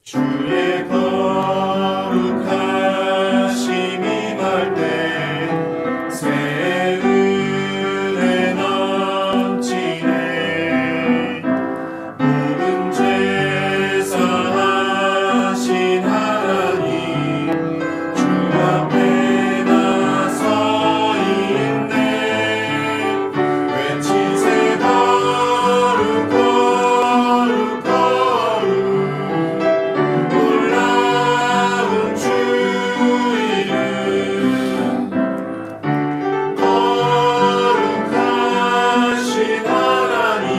주의 거룩하심이 임할 때 새 은혜 넘치네. 모든 죄 사하신 하나님 주 앞에 나서 있네. 외치세 거룩 거룩 거룩 놀라운 주 이름. 거룩하신 하나님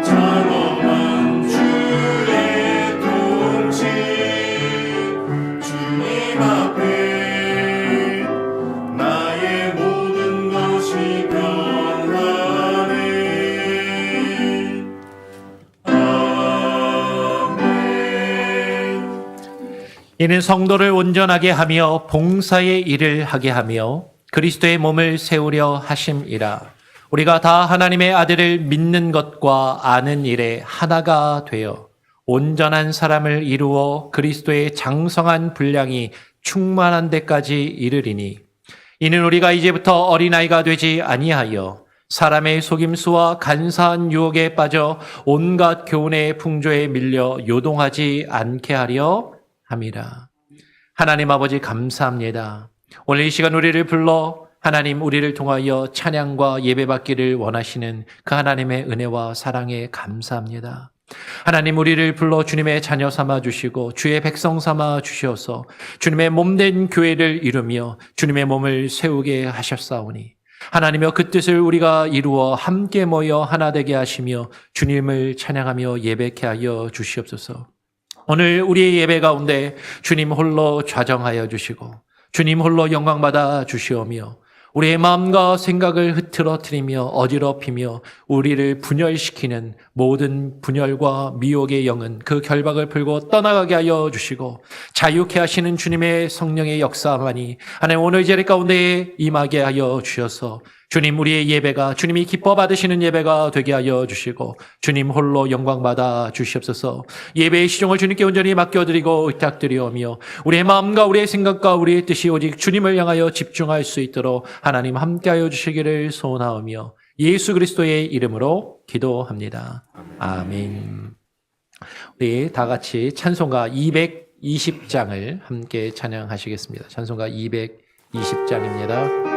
장엄한 주의 통치. 주님 앞에 나의 모든 것이 변하네. 아멘. 이는 성도를 온전하게 하며 봉사의 일을 하게 하며 그리스도의 몸을 세우려 하심이라. 우리가 다 하나님의 아들을 믿는 것과 아는 일에 하나가 되어 온전한 사람을 이루어 그리스도의 장성한 분량이 충만한 데까지 이르리니, 이는 우리가 이제부터 어린아이가 되지 아니하여 사람의 속임수와 간사한 유혹에 빠져 온갖 교훈의 풍조에 밀려 요동하지 않게 하려 함이라. 하나님 아버지 감사합니다. 오늘 이 시간 우리를 불러 하나님 우리를 통하여 찬양과 예배받기를 원하시는 그 하나님의 은혜와 사랑에 감사합니다. 하나님 우리를 불러 주님의 자녀 삼아 주시고 주의 백성 삼아 주셔서 주님의 몸된 교회를 이루며 주님의 몸을 세우게 하셨사오니, 하나님여 그 뜻을 우리가 이루어 함께 모여 하나 되게 하시며 주님을 찬양하며 예배케 하여 주시옵소서. 오늘 우리의 예배 가운데 주님 홀로 좌정하여 주시고 주님 홀로 영광받아 주시오며 우리의 마음과 생각을 흐트러뜨리며 어지럽히며 우리를 분열시키는 모든 분열과 미혹의 영은 그 결박을 풀고 떠나가게 하여 주시고 자유케 하시는 주님의 성령의 역사만이 하나님 오늘 자리 가운데 임하게 하여 주셔서 주님 우리의 예배가 주님이 기뻐 받으시는 예배가 되게 하여 주시고 주님 홀로 영광받아 주시옵소서. 예배의 시종을 주님께 온전히 맡겨드리고 부탁드리오며 우리의 마음과 우리의 생각과 우리의 뜻이 오직 주님을 향하여 집중할 수 있도록 하나님 함께하여 주시기를 소원하오며 예수 그리스도의 이름으로 기도합니다. 아멘. 우리 다 같이 찬송가 220장을 함께 찬양하시겠습니다. 찬송가 220장입니다.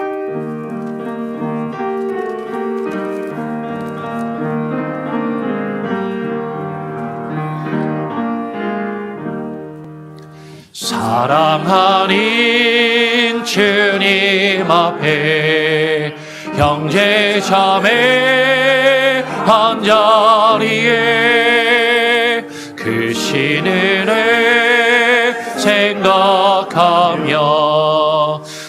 사랑하는 주님 앞에 형제 자매 한자리에 그 신은혜 생각하며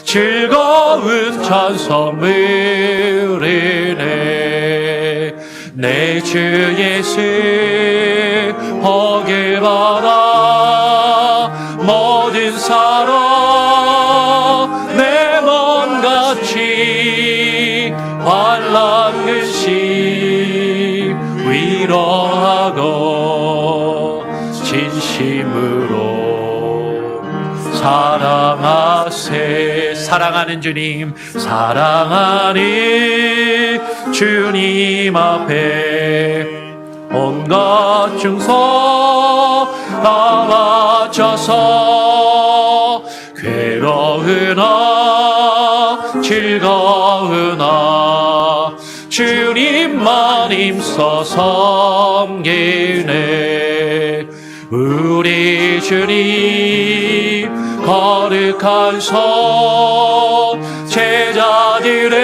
즐거운 찬송 부르네. 내 주 예수 복을 받아 모든 사람 내 몸같이 환난 근심 위로하고 진심으로 사랑하세. 사랑하는 주님, 사랑하는 주님 앞에 온갖 중서 다 바쳐서 괴로우나 즐거우나 주님만 힘써 섬기네. 우리 주님 거룩한 손 제자들의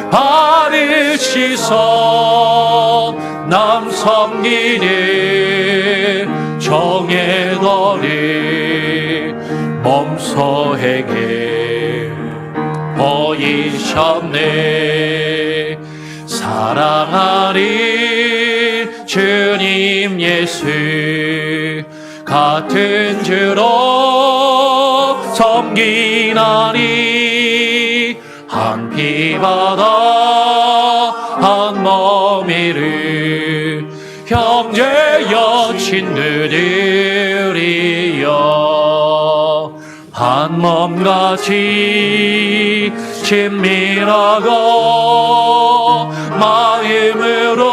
발을 씻어 남 섬기는 정의 거리 몸소 행해 보이셨네. 사랑하는 주님 예수 같은 주로 섬기나니 한 피바다 한 몸이를 형제 여친 신들이여 한 몸같이 친밀하고 마음으로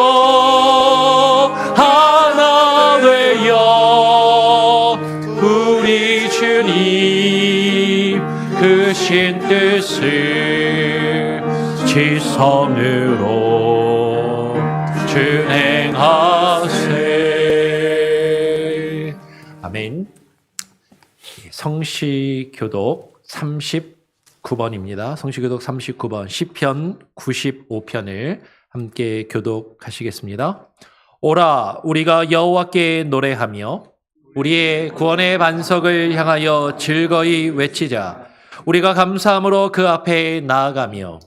하나 되어 우리 주님 그 신 뜻을 지성으로 준행하세. 아멘. 성시교독 39번입니다. 성시교독 39번 시편 95편을 함께 교독하시겠습니다. 오라 우리가 여호와께 노래하며 우리의 구원의 반석을 향하여 즐거이 외치자. 우리가 감사함으로 그 앞에 나아가며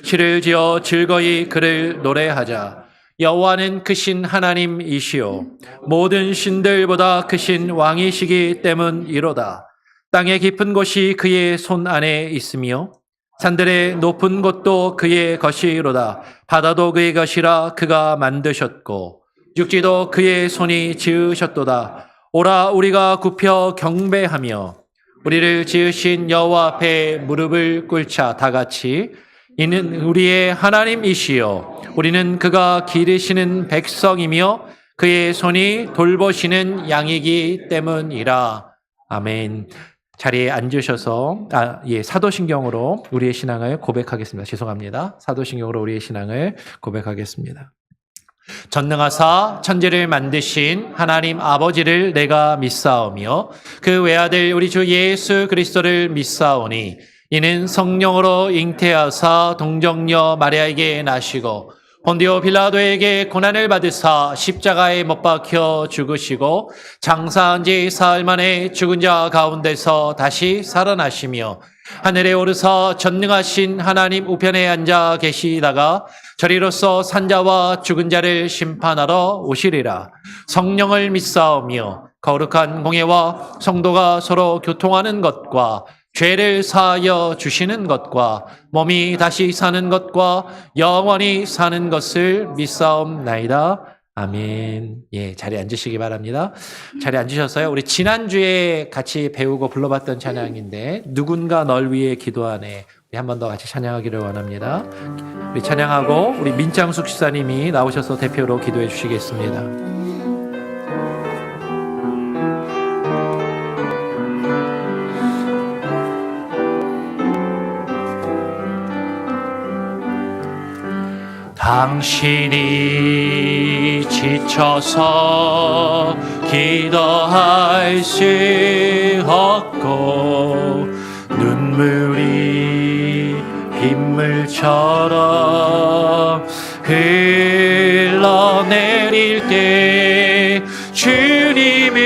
시를 지어 즐거이 그를 노래하자. 여호와는 크신 하나님이시요 모든 신들보다 크신 왕이시기 때문이로다. 땅의 깊은 곳이 그의 손 안에 있으며 산들의 높은 곳도 그의 것이로다. 바다도 그의 것이라 그가 만드셨고 육지도 그의 손이 지으셨도다. 오라 우리가 굽혀 경배하며 우리를 지으신 여호와 앞에 무릎을 꿇자. 다 같이 이는 우리의 하나님이시요 우리는 그가 기르시는 백성이며 그의 손이 돌보시는 양이기 때문이라. 아멘. 자리에 앉으셔서 사도신경으로 우리의 신앙을 고백하겠습니다. 죄송합니다. 사도신경으로 우리의 신앙을 고백하겠습니다. 전능하사 천지를 만드신 하나님 아버지를 내가 믿사오며 그 외아들 우리 주 예수 그리스도를 믿사오니 이는 성령으로 잉태하사 동정녀 마리아에게 나시고 본디오 빌라도에게 고난을 받으사 십자가에 못 박혀 죽으시고 장사한 지 사흘 만에 죽은 자 가운데서 다시 살아나시며 하늘에 오르사 전능하신 하나님 우편에 앉아 계시다가 저리로서 산자와 죽은 자를 심판하러 오시리라. 성령을 믿사오며 거룩한 공예와 성도가 서로 교통하는 것과 죄를 사하여 주시는 것과 몸이 다시 사는 것과 영원히 사는 것을 믿사옵나이다. 아멘. 자리에 앉으시기 바랍니다. 자리에 앉으셨어요. 우리 지난주에 같이 배우고 불러봤던 찬양인데 누군가 널 위해 기도하네. 우리 한 번 더 같이 찬양하기를 원합니다. 우리 찬양하고 우리 민장숙 시사님이 나오셔서 대표로 기도해 주시겠습니다. 당신이 지쳐서 기도할 수 없고 눈물이 빗물처럼 흘러내릴 때 주님이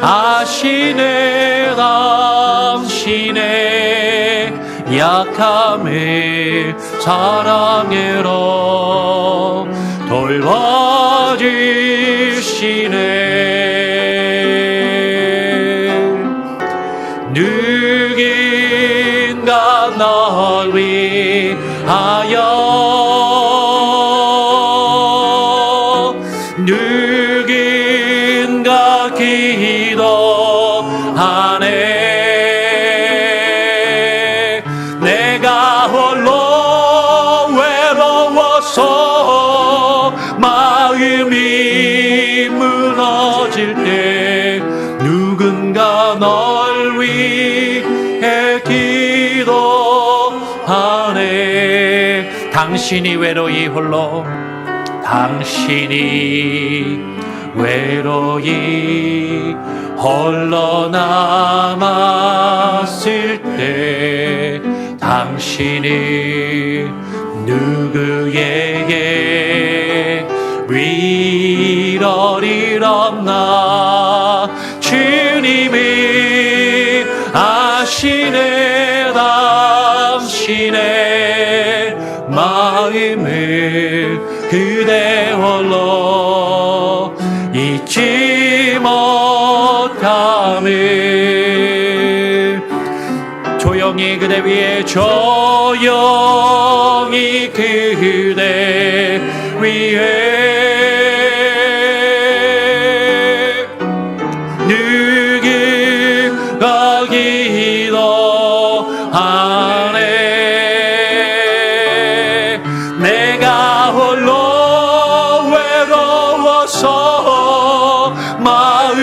아시네 당신의 약함을 사랑으로 돌봐주시네. 누군가 널 위하여 누군가 기도하네. 내가 홀로 외로워서 마음이 무너질 때 누군가 널 위해 기도하네. 당신이 외로이 홀로 당신이 외로이 홀로 남았을 때 당신이 누구에게 위로를 없나. 주님이 아시네 당신의 마음을 그대 홀로 잊지 못함을. 조용히 그대 위에 조용히 그대 위에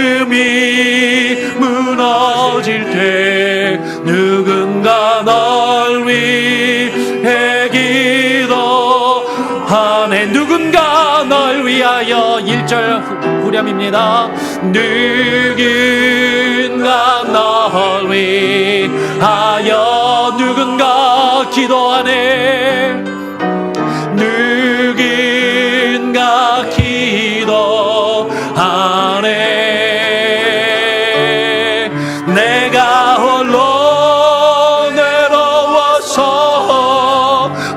마음이 무너질 때 누군가 널 위해 기도하네. 누군가 널 위하여 1절 후렴입니다. 누군가 널 위하여 누군가 기도하네. 누군가 기도하네. 내가 홀로 외로워서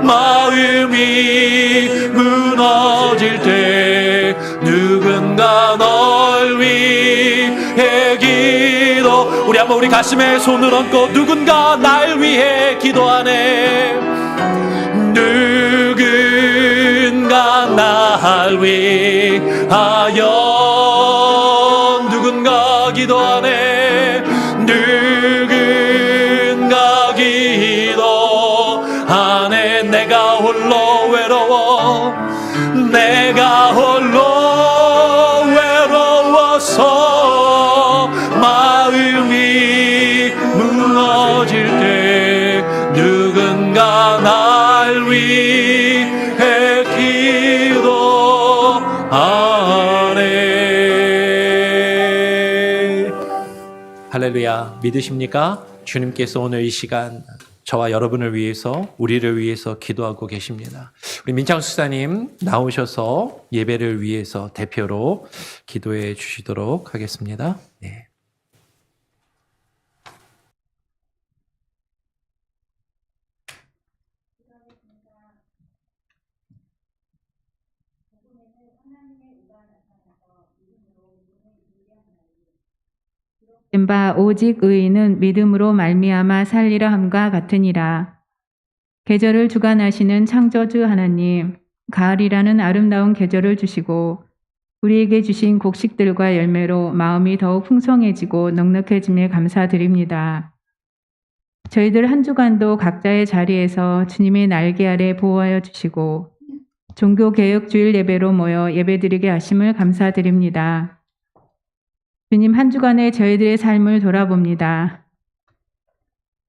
마음이 무너질 때 누군가 널 위해 기도. 우리 한번 우리 가슴에 손을 얹고 누군가 날 위해 기도하네. 누군가 날 위하여 누군가 기도하네. 누군가 기도하네. 내가 홀로 외로워. 내가 홀로 외로워서 마음이 무너질 때 누군가 날 위해 기도하네. 할렐루야. 믿으십니까? 주님께서 오늘 이 시간 저와 여러분을 위해서, 우리를 위해서 기도하고 계십니다. 우리 민창수 수사님 나오셔서 예배를 위해서 대표로 기도해 주시도록 하겠습니다. 네. 바 오직 의인은 믿음으로 말미암아 살리라 함과 같으니라. 계절을 주관하시는 창조주 하나님, 가을이라는 아름다운 계절을 주시고 우리에게 주신 곡식들과 열매로 마음이 더욱 풍성해지고 넉넉해짐에 감사드립니다. 저희들 한 주간도 각자의 자리에서 주님의 날개 아래 보호하여 주시고 종교개혁주일 예배로 모여 예배드리게 하심을 감사드립니다. 주님, 한 주간의 저희들의 삶을 돌아봅니다.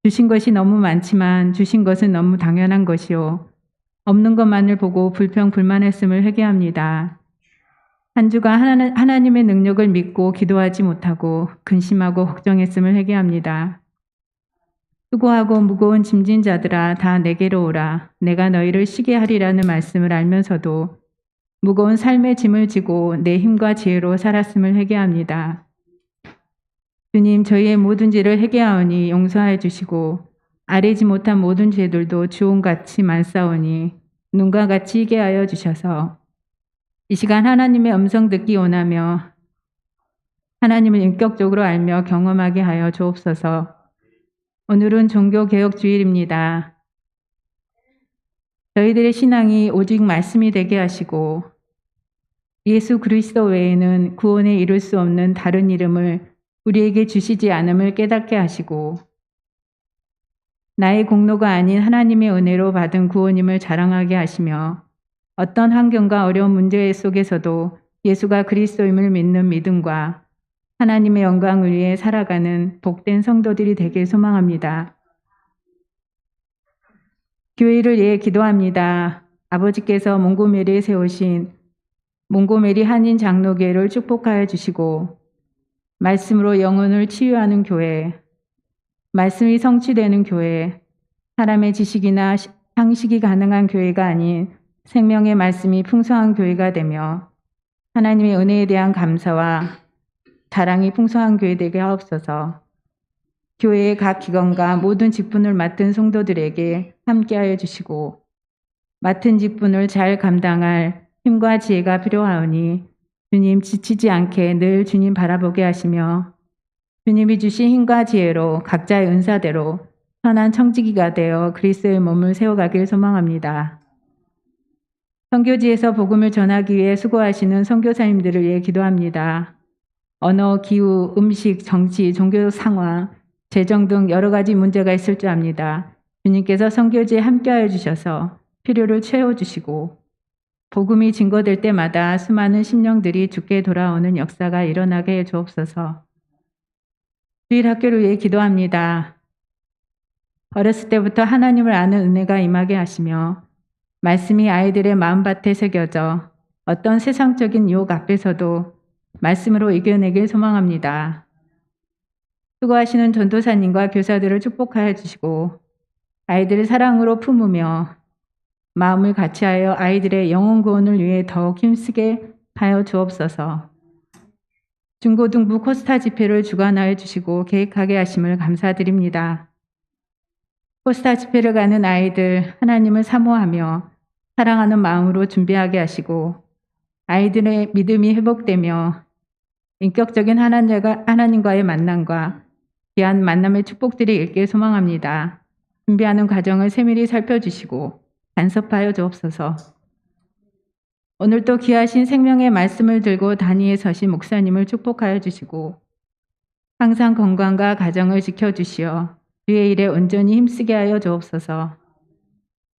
주신 것이 너무 많지만 주신 것은 너무 당연한 것이요. 없는 것만을 보고 불평불만했음을 회개합니다. 한 주간 하나님의 능력을 믿고 기도하지 못하고 근심하고 걱정했음을 회개합니다. 수고하고 무거운 짐진 자들아 다 내게로 오라. 내가 너희를 쉬게 하리라는 말씀을 알면서도 무거운 삶의 짐을 지고 내 힘과 지혜로 살았음을 회개합니다. 주님, 저희의 모든 죄를 회개하오니 용서하여 주시고 아뢰지 못한 모든 죄들도 주홍같이 많사오니 눈과 같이 희게 하여 주셔서 이 시간 하나님의 음성 듣기 원하며 하나님을 인격적으로 알며 경험하게 하여 주옵소서. 오늘은 종교개혁주일입니다. 저희들의 신앙이 오직 말씀이 되게 하시고 예수 그리스도 외에는 구원에 이룰 수 없는 다른 이름을 우리에게 주시지 않음을 깨닫게 하시고 나의 공로가 아닌 하나님의 은혜로 받은 구원임을 자랑하게 하시며 어떤 환경과 어려운 문제 속에서도 예수가 그리스도임을 믿는 믿음과 하나님의 영광을 위해 살아가는 복된 성도들이 되길 소망합니다. 교회를 위해 기도합니다. 아버지께서 몽고메리에 세우신 몽고메리 한인 장로교회를 축복하여 주시고 말씀으로 영혼을 치유하는 교회, 말씀이 성취되는 교회, 사람의 지식이나 상식이 가능한 교회가 아닌 생명의 말씀이 풍성한 교회가 되며 하나님의 은혜에 대한 감사와 자랑이 풍성한 교회 되게 하옵소서. 교회의 각 기관과 모든 직분을 맡은 성도들에게 함께하여 주시고 맡은 직분을 잘 감당할 힘과 지혜가 필요하오니 주님 지치지 않게 늘 주님 바라보게 하시며 주님이 주신 힘과 지혜로 각자의 은사대로 선한 청지기가 되어 그리스도의 몸을 세워가길 소망합니다. 선교지에서 복음을 전하기 위해 수고하시는 선교사님들을 위해 기도합니다. 언어, 기후, 음식, 정치, 종교 상황, 재정 등 여러 가지 문제가 있을 줄 압니다. 주님께서 선교지에 함께하여 주셔서 필요를 채워주시고 복음이 증거될 때마다 수많은 심령들이 주께 돌아오는 역사가 일어나게 해 주옵소서. 주일 학교를 위해 기도합니다. 어렸을 때부터 하나님을 아는 은혜가 임하게 하시며 말씀이 아이들의 마음밭에 새겨져 어떤 세상적인 유혹 앞에서도 말씀으로 이겨내길 소망합니다. 수고하시는 전도사님과 교사들을 축복하여 주시고 아이들을 사랑으로 품으며 마음을 같이하여 아이들의 영혼 구원을 위해 더욱 힘쓰게 하여 주옵소서. 중고등부 코스타 집회를 주관하여 주시고 계획하게 하심을 감사드립니다. 코스타 집회를 가는 아이들 하나님을 사모하며 사랑하는 마음으로 준비하게 하시고 아이들의 믿음이 회복되며 인격적인 하나님과의 만남과 귀한 만남의 축복들이 있길 소망합니다. 준비하는 과정을 세밀히 살펴주시고 간섭하여 주옵소서. 오늘도 귀하신 생명의 말씀을 들고 단위에 서신 목사님을 축복하여 주시고 항상 건강과 가정을 지켜주시어 주의 일에 온전히 힘쓰게 하여 주옵소서.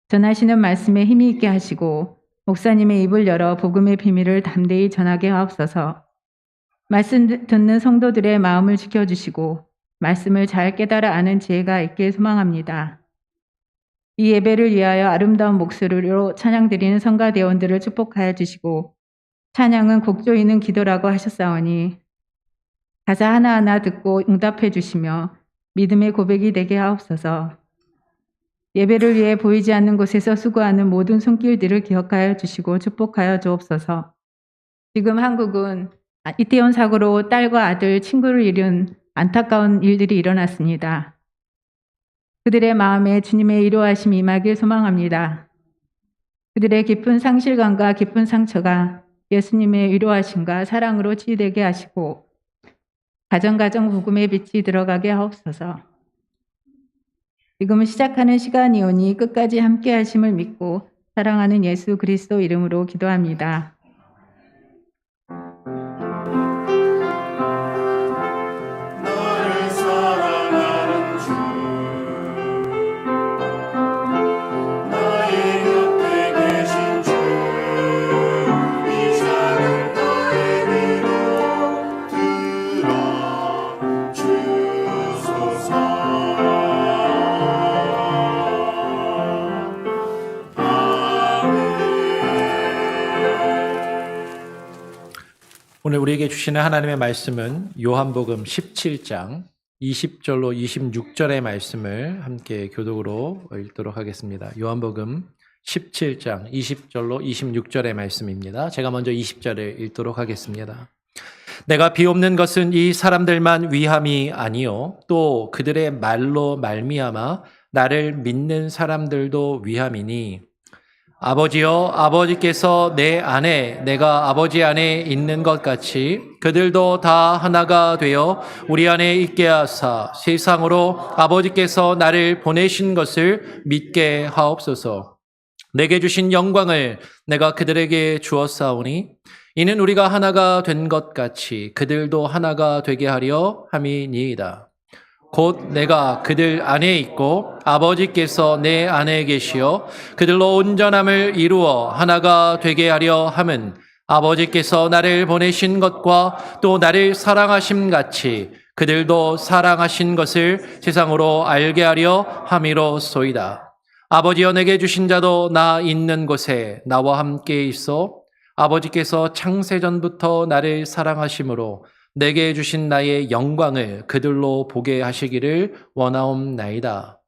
전하시는 말씀에 힘이 있게 하시고 목사님의 입을 열어 복음의 비밀을 담대히 전하게 하옵소서. 말씀 듣는 성도들의 마음을 지켜주시고 말씀을 잘 깨달아 아는 지혜가 있길 소망합니다. 이 예배를 위하여 아름다운 목소리로 찬양드리는 성가대원들을 축복하여 주시고 찬양은 곡 조이는 기도라고 하셨사오니 가사 하나하나 듣고 응답해 주시며 믿음의 고백이 되게 하옵소서. 예배를 위해 보이지 않는 곳에서 수고하는 모든 손길들을 기억하여 주시고 축복하여 주옵소서. 지금 한국은 이태원 사고로 딸과 아들, 친구를 잃은 안타까운 일들이 일어났습니다. 그들의 마음에 주님의 위로하심이 임하길 소망합니다. 그들의 깊은 상실감과 깊은 상처가 예수님의 위로하심과 사랑으로 치유되게 하시고 가정 복음의 빛이 들어가게 하옵소서. 지금은 시작하는 시간이오니 끝까지 함께 하심을 믿고 사랑하는 예수 그리스도 이름으로 기도합니다. 나를 사랑하는 주 나의 곁에 계신 주 이 작은 나의 기도 들어주소서. 오늘 우리에게 주시는 하나님의 말씀은 요한복음 17장 20절로 26절의 말씀을 함께 교독으로 읽도록 하겠습니다. 요한복음 17장 20절로 26절의 말씀입니다. 제가 먼저 20절을 읽도록 하겠습니다. 내가 비옵는 것은 이 사람들만 위함이 아니요 또 그들의 말로 말미암아 나를 믿는 사람들도 위함이니 아버지여 아버지께서 내 안에 내가 아버지 안에 있는 것 같이 그들도 다 하나가 되어 우리 안에 있게 하사 세상으로 아버지께서 나를 보내신 것을 믿게 하옵소서. 내게 주신 영광을 내가 그들에게 주었사오니 이는 우리가 하나가 된 것 같이 그들도 하나가 되게 하려 함이니이다. 곧 내가 그들 안에 있고 아버지께서 내 안에 계시어 그들로 온전함을 이루어 하나가 되게 하려 함은 아버지께서 나를 보내신 것과 또 나를 사랑하심 같이 그들도 사랑하신 것을 세상으로 알게 하려 함이로소이다. 아버지여 내게 주신 자도 나 있는 곳에 나와 함께 있어 아버지께서 창세전부터 나를 사랑하심으로 내게 주신 나의 영광을 그들로 보게 하시기를 원하옵나이다.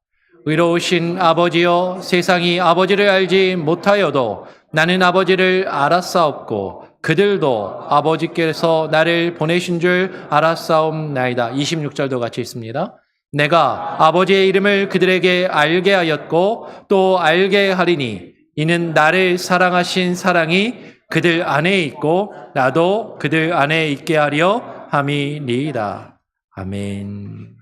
의로우신 아버지여 세상이 아버지를 알지 못하여도 나는 아버지를 알았사옵고 그들도 아버지께서 나를 보내신 줄 알았사옵나이다. 26절도 같이 있습니다. 내가 아버지의 이름을 그들에게 알게 하였고 또 알게 하리니 이는 나를 사랑하신 사랑이 그들 안에 있고 나도 그들 안에 있게 하려 함이니이다. 아멘.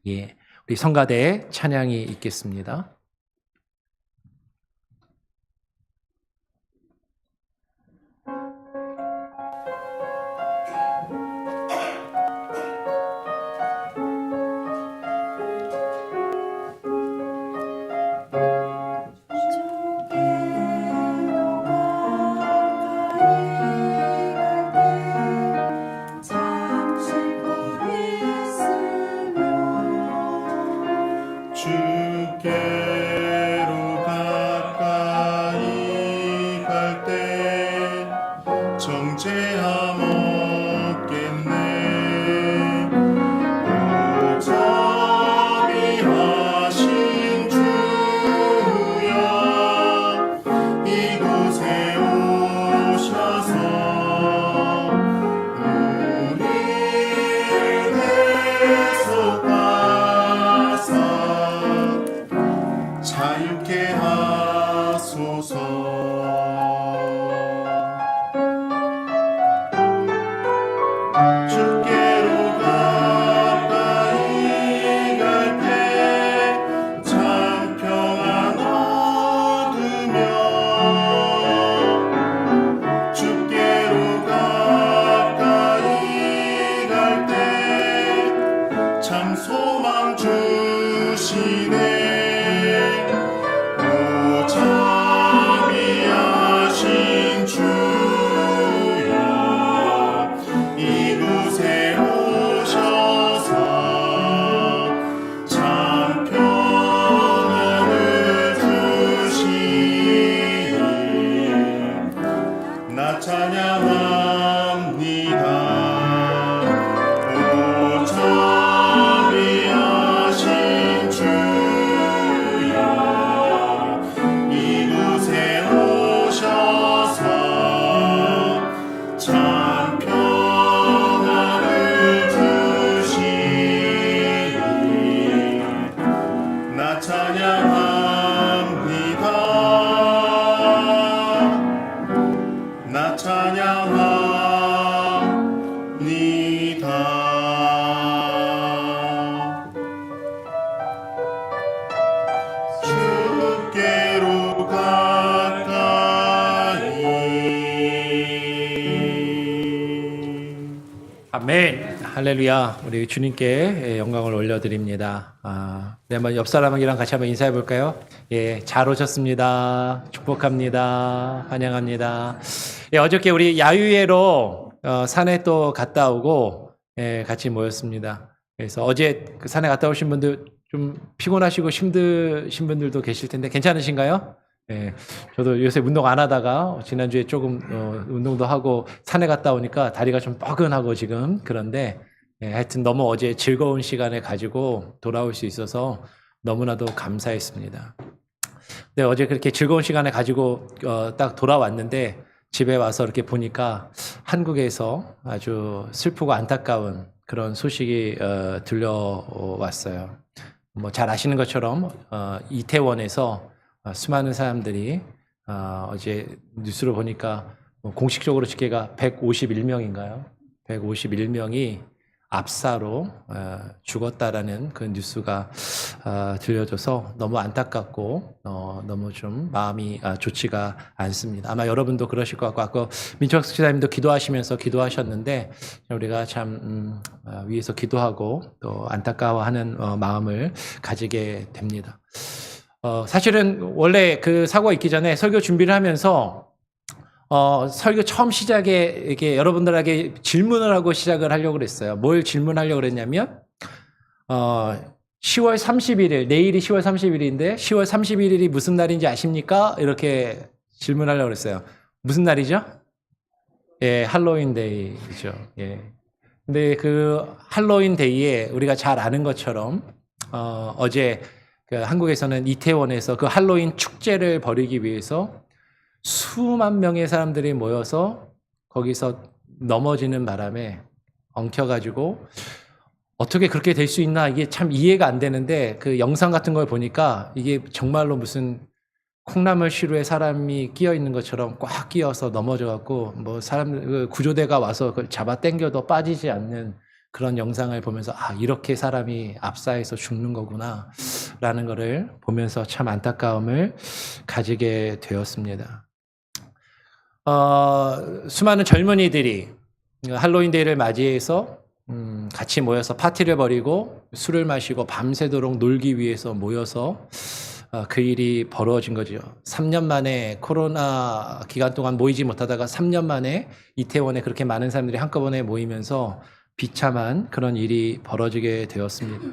예, 우리 성가대에 찬양이 있겠습니다. 아멘. 할렐루야. 우리 주님께 영광을 올려드립니다. 네, 한번 옆 사람이랑 같이 한번 인사해 볼까요? 예, 잘 오셨습니다. 축복합니다. 환영합니다. 예, 어저께 우리 야유회로 산에 또 갔다 오고 예, 같이 모였습니다. 그래서 어제 그 산에 갔다 오신 분들 좀 피곤하시고 힘드신 분들도 계실 텐데 괜찮으신가요? 예, 저도 요새 운동 안 하다가 지난주에 조금 운동도 하고 산에 갔다 오니까 다리가 좀 뻐근하고 지금 그런데 예, 하여튼 너무 어제 즐거운 시간을 가지고 돌아올 수 있어서 너무나도 감사했습니다. 네, 어제 그렇게 즐거운 시간을 가지고 딱 돌아왔는데 집에 와서 이렇게 보니까 한국에서 아주 슬프고 안타까운 그런 소식이 들려왔어요. 뭐 잘 아시는 것처럼 이태원에서 수많은 사람들이 어제 뉴스를 보니까 공식적으로 집계가 151명인가요? 151명이 압사로 죽었다라는 그 뉴스가 들려줘서 너무 안타깝고 너무 좀 마음이 좋지가 않습니다. 아마 여러분도 그러실 것 같고 아까 민철 지사님도 기도하시면서 기도하셨는데 우리가 참 위에서 기도하고 또 안타까워하는 마음을 가지게 됩니다. 사실은 원래 그 사고가 있기 전에 설교 준비를 하면서 설교 처음 시작에 이렇게 여러분들에게 질문을 하고 시작을 하려고 그랬어요. 뭘 질문하려고 그랬냐면 10월 31일, 내일이 10월 31일인데 10월 31일이 무슨 날인지 아십니까? 이렇게 질문하려고 그랬어요. 무슨 날이죠? 예, 할로윈 데이죠. 예. 근데 그 할로윈 데이에 우리가 잘 아는 것처럼 어제 그 한국에서는 이태원에서 그 할로윈 축제를 벌이기 위해서 수만 명의 사람들이 모여서 거기서 넘어지는 바람에 엉켜가지고 어떻게 그렇게 될 수 있나 이게 참 이해가 안 되는데 그 영상 같은 걸 보니까 이게 정말로 무슨 콩나물 시루에 사람이 끼어 있는 것처럼 꽉 끼어서 넘어져갖고 뭐 사람 구조대가 와서 그걸 잡아 당겨도 빠지지 않는 그런 영상을 보면서 이렇게 사람이 압사해서 죽는 거구나 라는 거를 보면서 참 안타까움을 가지게 되었습니다. 수많은 젊은이들이 할로윈 데이를 맞이해서 같이 모여서 파티를 벌이고 술을 마시고 밤새도록 놀기 위해서 모여서 그 일이 벌어진 거죠. 3년 만에 코로나 기간 동안 모이지 못하다가 3년 만에 이태원에 그렇게 많은 사람들이 한꺼번에 모이면서 비참한 그런 일이 벌어지게 되었습니다.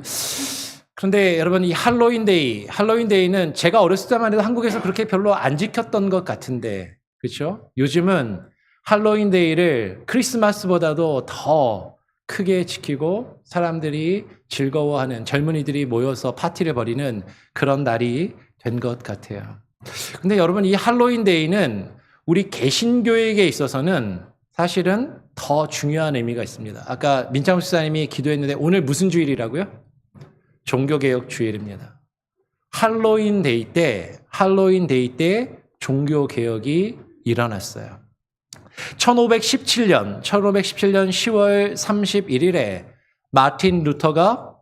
그런데 여러분 이 할로윈 데이는 제가 어렸을 때만 해도 한국에서 그렇게 별로 안 지켰던 것 같은데 그렇죠? 요즘은 할로윈 데이를 크리스마스보다도 더 크게 지키고 사람들이 즐거워하는 젊은이들이 모여서 파티를 벌이는 그런 날이 된 것 같아요. 근데 여러분 이 할로윈 데이는 우리 개신교에게 있어서는 사실은 더 중요한 의미가 있습니다. 아까 민창훈 목사님이 기도했는데 오늘 무슨 주일이라고요? 종교개혁 주일입니다. 할로윈 데이 때 종교개혁이 일어났어요. 1517년 10월 31일에 마틴 루터가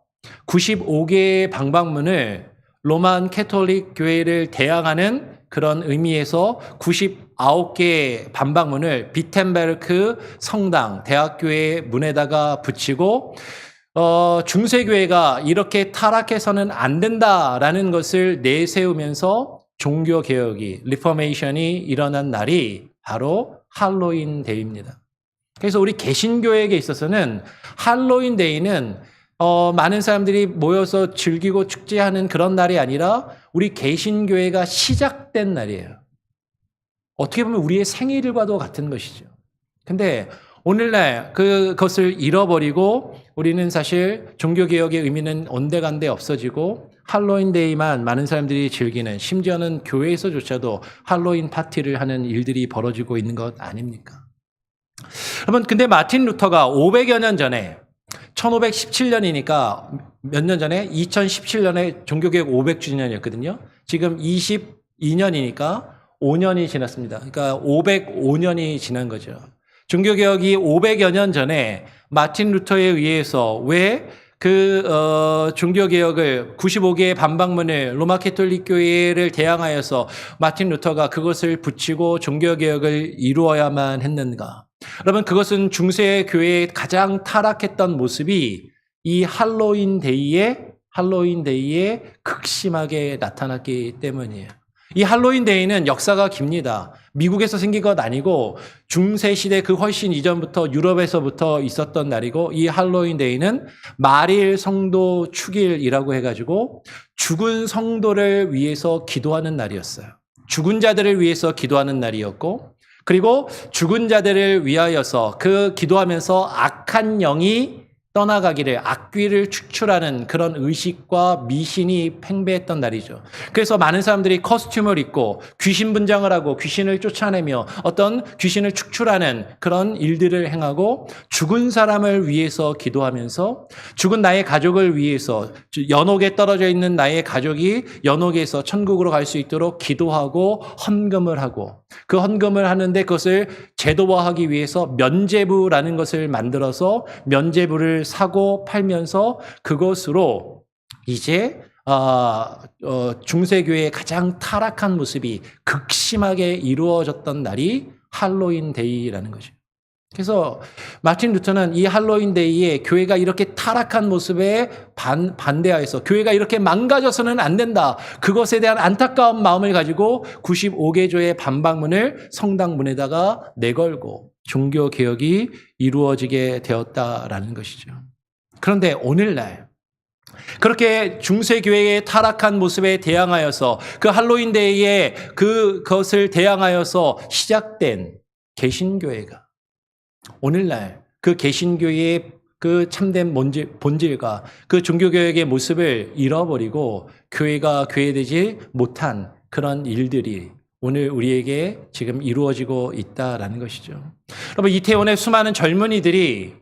95개의 방방문을 로만 캐톨릭 교회를 대항하는 그런 의미에서 99개의 방방문을 비텐베르크 성당 대학교의 문에다가 붙이고 중세교회가 이렇게 타락해서는 안 된다라는 것을 내세우면서 종교개혁이 리포메이션이 일어난 날이 바로 할로윈 데이입니다. 그래서 우리 개신교에게 있어서는 할로윈 데이는 많은 사람들이 모여서 즐기고 축제하는 그런 날이 아니라 우리 개신교회가 시작된 날이에요. 어떻게 보면 우리의 생일과도 같은 것이죠. 근데 오늘날 그것을 잃어버리고 우리는 사실 종교개혁의 의미는 온데간데 없어지고 할로윈 데이만 많은 사람들이 즐기는 심지어는 교회에서조차도 할로윈 파티를 하는 일들이 벌어지고 있는 것 아닙니까? 여러분 근데 마틴 루터가 500여 년 전에 1517년이니까 몇 년 전에 2017년에 종교개혁 500주년이었거든요. 지금 22년이니까 5년이 지났습니다. 그러니까 505년이 지난 거죠. 종교개혁이 500여 년 전에 마틴 루터에 의해서 왜 종교개혁을 95개의 반박문을 로마 캐톨릭 교회를 대항하여서 마틴 루터가 그것을 붙이고 종교개혁을 이루어야만 했는가? 여러분, 그것은 중세 교회의 가장 타락했던 모습이 이 할로윈 데이에 극심하게 나타났기 때문이에요. 이 할로윈 데이는 역사가 깁니다. 미국에서 생긴 것 아니고 중세 시대 그 훨씬 이전부터 유럽에서부터 있었던 날이고, 이 할로윈 데이는 말일 성도 축일이라고 해가지고 죽은 성도를 위해서 기도하는 날이었어요. 죽은 자들을 위해서 기도하는 날이었고, 그리고 죽은 자들을 위하여서 그 기도하면서 악한 영이 떠나가기를, 악귀를 축출하는 그런 의식과 미신이 팽배했던 날이죠. 그래서 많은 사람들이 커스튬을 입고 귀신 분장을 하고 귀신을 쫓아내며 어떤 귀신을 축출하는 그런 일들을 행하고, 죽은 사람을 위해서 기도하면서 죽은 나의 가족을 위해서, 연옥에 떨어져 있는 나의 가족이 연옥에서 천국으로 갈 수 있도록 기도하고 헌금을 하고, 그 헌금을 하는데 그것을 제도화하기 위해서 면제부라는 것을 만들어서 면제부를 사고 팔면서 그것으로 이제 중세교회의 가장 타락한 모습이 극심하게 이루어졌던 날이 할로윈 데이라는 거죠. 그래서 마틴 루터는 이 할로윈 데이에 교회가 이렇게 타락한 모습에 반대하여서 교회가 이렇게 망가져서는 안 된다, 그것에 대한 안타까운 마음을 가지고 95개조의 반박문을 성당 문에다가 내걸고 종교개혁이 이루어지게 되었다라는 것이죠. 그런데 오늘날 그렇게 중세교회의 타락한 모습에 대항하여서 그 할로윈 데이에 그것을 대항하여서 시작된 개신교회가 오늘날 그 개신교회의 그 참된 본질과 그 종교개혁의 모습을 잃어버리고 교회가 교회되지 못한 그런 일들이 오늘 우리에게 지금 이루어지고 있다라는 것이죠. 여러분, 이태원의 수많은 젊은이들이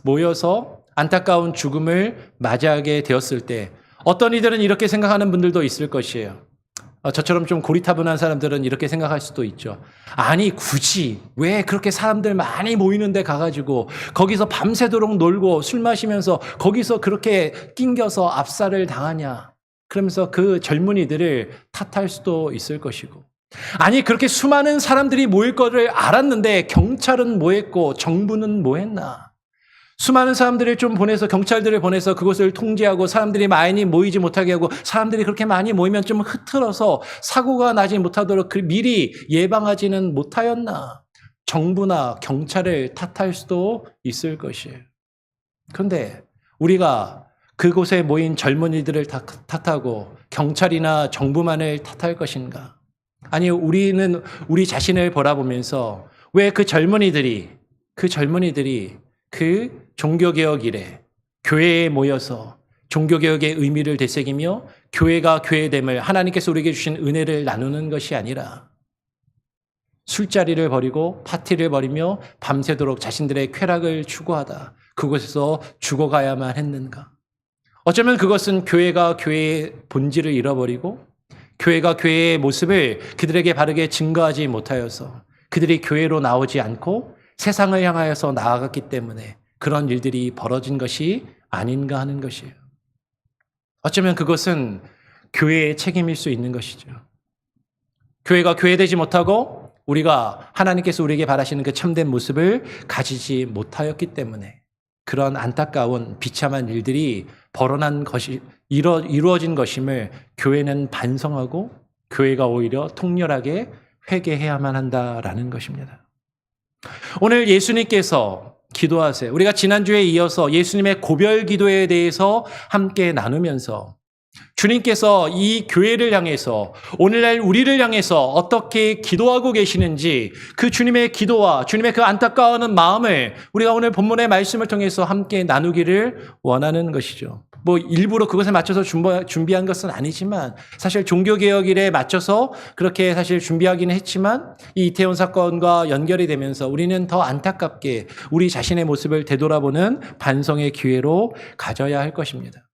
모여서 안타까운 죽음을 맞이하게 되었을 때 어떤 이들은 이렇게 생각하는 분들도 있을 것이에요. 저처럼 좀 고리타분한 사람들은 이렇게 생각할 수도 있죠. 아니, 굳이 왜 그렇게 사람들 많이 모이는 데 가가지고 거기서 밤새도록 놀고 술 마시면서 거기서 그렇게 낑겨서 압살을 당하냐, 그러면서 그 젊은이들을 탓할 수도 있을 것이고, 아니, 그렇게 수많은 사람들이 모일 거를 알았는데 경찰은 뭐 했고 정부는 뭐 했나, 수많은 사람들을 좀 보내서, 경찰들을 보내서 그것을 통제하고 사람들이 많이 모이지 못하게 하고, 사람들이 그렇게 많이 모이면 좀 흐트러서 사고가 나지 못하도록 미리 예방하지는 못하였나, 정부나 경찰을 탓할 수도 있을 것이에요. 그런데 우리가 그곳에 모인 젊은이들을 탓하고 경찰이나 정부만을 탓할 것인가? 아니, 우리는 우리 자신을 바라보면서 왜 그 젊은이들이 그 종교개혁 이래 교회에 모여서 종교개혁의 의미를 되새기며 교회가 교회됨을, 하나님께서 우리에게 주신 은혜를 나누는 것이 아니라 술자리를 벌이고 파티를 벌이며 밤새도록 자신들의 쾌락을 추구하다 그곳에서 죽어가야만 했는가? 어쩌면 그것은 교회가 교회의 본질을 잃어버리고 교회가 교회의 모습을 그들에게 바르게 증거하지 못하여서 그들이 교회로 나오지 않고 세상을 향하여서 나아갔기 때문에 그런 일들이 벌어진 것이 아닌가 하는 것이에요. 어쩌면 그것은 교회의 책임일 수 있는 것이죠. 교회가 교회되지 못하고 우리가 하나님께서 우리에게 바라시는 그 참된 모습을 가지지 못하였기 때문에 그런 안타까운 비참한 일들이 이루어진 것임을 교회는 반성하고 교회가 오히려 통렬하게 회개해야만 한다라는 것입니다. 오늘 예수님께서 기도하세요. 우리가 지난주에 이어서 예수님의 고별 기도에 대해서 함께 나누면서 주님께서 이 교회를 향해서, 오늘날 우리를 향해서 어떻게 기도하고 계시는지 그 주님의 기도와 주님의 그 안타까워하는 마음을 우리가 오늘 본문의 말씀을 통해서 함께 나누기를 원하는 것이죠. 뭐 일부러 그것에 맞춰서 준비한 것은 아니지만 사실 종교개혁일에 맞춰서 그렇게 사실 준비하기는 했지만 이 이태원 사건과 연결이 되면서 우리는 더 안타깝게 우리 자신의 모습을 되돌아보는 반성의 기회로 가져야 할 것입니다.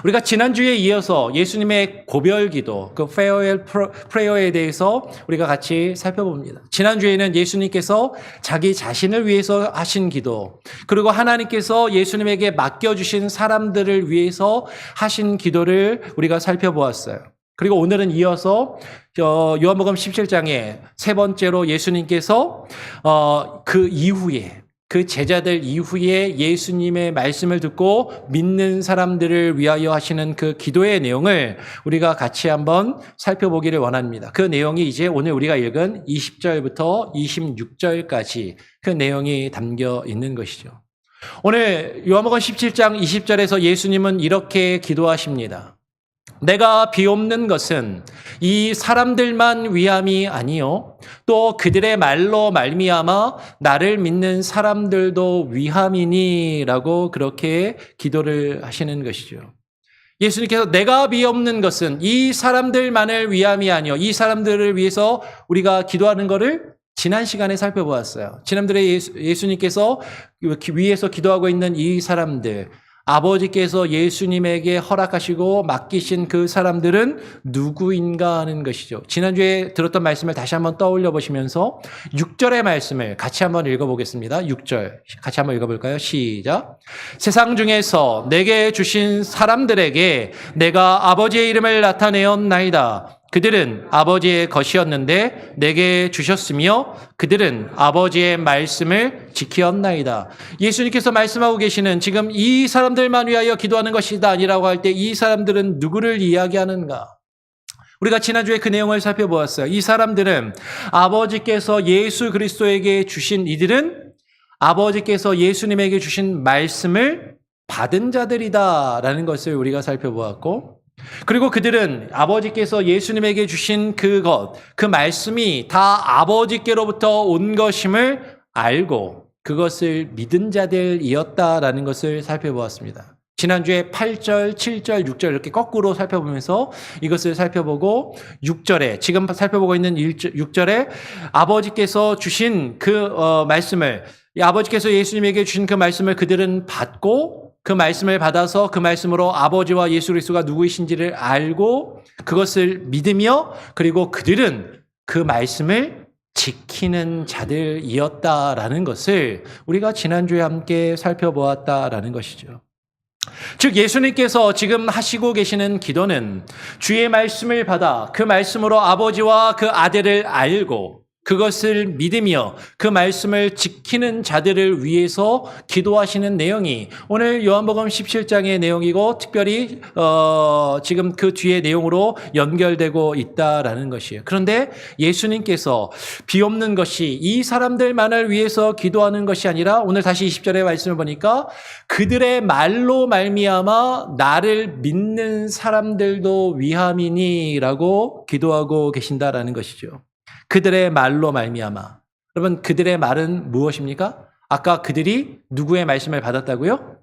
우리가 지난주에 이어서 예수님의 고별기도, 그 farewell prayer에 대해서 우리가 같이 살펴봅니다. 지난주에는 예수님께서 자기 자신을 위해서 하신 기도, 그리고 하나님께서 예수님에게 맡겨주신 사람들을 위해서 하신 기도를 우리가 살펴보았어요. 그리고 오늘은 이어서 요한복음 17장에 세 번째로 예수님께서 그 이후에 그 제자들 이후에 예수님의 말씀을 듣고 믿는 사람들을 위하여 하시는 그 기도의 내용을 우리가 같이 한번 살펴보기를 원합니다. 그 내용이 이제 오늘 우리가 읽은 20절부터 26절까지 그 내용이 담겨 있는 것이죠. 오늘 요한복음 17장 20절에서 예수님은 이렇게 기도하십니다. 내가 비옵는 것은 이 사람들만 위함이 아니요 또 그들의 말로 말미암아 나를 믿는 사람들도 위함이니라고 그렇게 기도를 하시는 것이죠. 예수님께서 내가 비옵는 것은 이 사람들만을 위함이 아니요 이 사람들을 위해서 우리가 기도하는 것을 지난 시간에 살펴보았어요. 지난달에 예수님께서 위에서 기도하고 있는 이 사람들, 아버지께서 예수님에게 허락하시고 맡기신 그 사람들은 누구인가 하는 것이죠. 지난주에 들었던 말씀을 다시 한번 떠올려 보시면서 6절의 말씀을 같이 한번 읽어보겠습니다. 6절 같이 한번 읽어볼까요? 시작. 세상 중에서 내게 주신 사람들에게 내가 아버지의 이름을 나타내었나이다. 그들은 아버지의 것이었는데 내게 주셨으며 그들은 아버지의 말씀을 지키었나이다. 예수님께서 말씀하고 계시는 지금 이 사람들만 위하여 기도하는 것이다 아니라고 할 때 이 사람들은 누구를 이야기하는가? 우리가 지난주에 그 내용을 살펴보았어요. 이 사람들은 아버지께서 예수 그리스도에게 주신 이들은 아버지께서 예수님에게 주신 말씀을 받은 자들이다라는 것을 우리가 살펴보았고 그리고 그들은 아버지께서 예수님에게 주신 그것, 그 말씀이 다 아버지께로부터 온 것임을 알고 그것을 믿은 자들이었다라는 것을 살펴보았습니다. 지난주에 8절, 7절, 6절 이렇게 거꾸로 살펴보면서 이것을 살펴보고 6절에 지금 살펴보고 있는 6절에 아버지께서 주신 그 말씀을 아버지께서 예수님에게 주신 그 말씀을 그들은 받고 그 말씀을 받아서 그 말씀으로 아버지와 예수 그리스도가 누구이신지를 알고 그것을 믿으며 그리고 그들은 그 말씀을 지키는 자들이었다라는 것을 우리가 지난주에 함께 살펴보았다라는 것이죠. 즉 예수님께서 지금 하시고 계시는 기도는 주의 말씀을 받아 그 말씀으로 아버지와 그 아들을 알고 그것을 믿으며 그 말씀을 지키는 자들을 위해서 기도하시는 내용이 오늘 요한복음 17장의 내용이고 특별히 지금 그 뒤의 내용으로 연결되고 있다라는 것이에요. 그런데 예수님께서 비옵는 것이 이 사람들만을 위해서 기도하는 것이 아니라 오늘 다시 20절의 말씀을 보니까 그들의 말로 말미암아 나를 믿는 사람들도 위함이니라고 기도하고 계신다라는 것이죠. 그들의 말로 말미암아. 여러분 그들의 말은 무엇입니까? 아까 그들이 누구의 말씀을 받았다고요?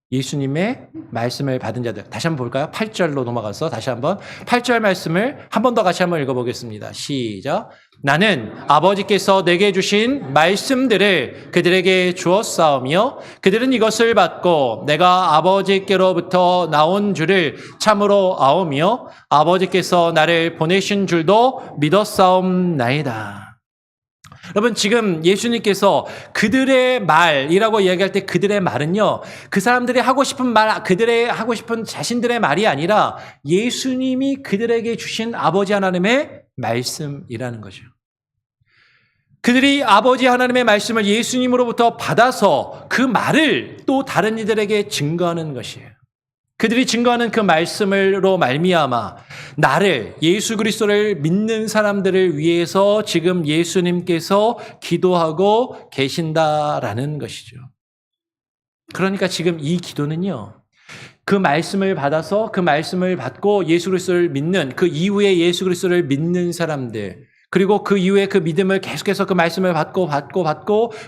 예수님의 말씀을 받은 자들. 다시 한번 볼까요? 8절로 넘어가서 다시 한번 8절 말씀을 한 번 더 같이 한번 읽어보겠습니다. 시작. 나는 아버지께서 내게 주신 말씀들을 그들에게 주었사오며 그들은 이것을 받고 내가 아버지께로부터 나온 줄을 참으로 아오며 아버지께서 나를 보내신 줄도 믿었사옵나이다. 여러분 지금 예수님께서 그들의 말이라고 이야기할 때 그들의 말은요 그 사람들이 하고 싶은 말 그들의 하고 싶은 자신들의 말이 아니라 예수님이 그들에게 주신 아버지 하나님의 말씀이라는 거죠. 그들이 아버지 하나님의 말씀을 예수님으로부터 받아서 그 말을 또 다른 이들에게 증거하는 것이에요. 그들이 증거하는 그 말씀으로 말미암아 나를 예수 그리스도를 믿는 사람들을 위해서 지금 예수님께서 기도하고 계신다라는 것이죠. 그러니까 지금 이 기도는요. 그 말씀을 받아서 그 말씀을 받고 예수 그리스도를 믿는 그 이후에 예수 그리스도를 믿는 사람들 그리고 그 이후에 그 믿음을 계속해서 그 말씀을 받고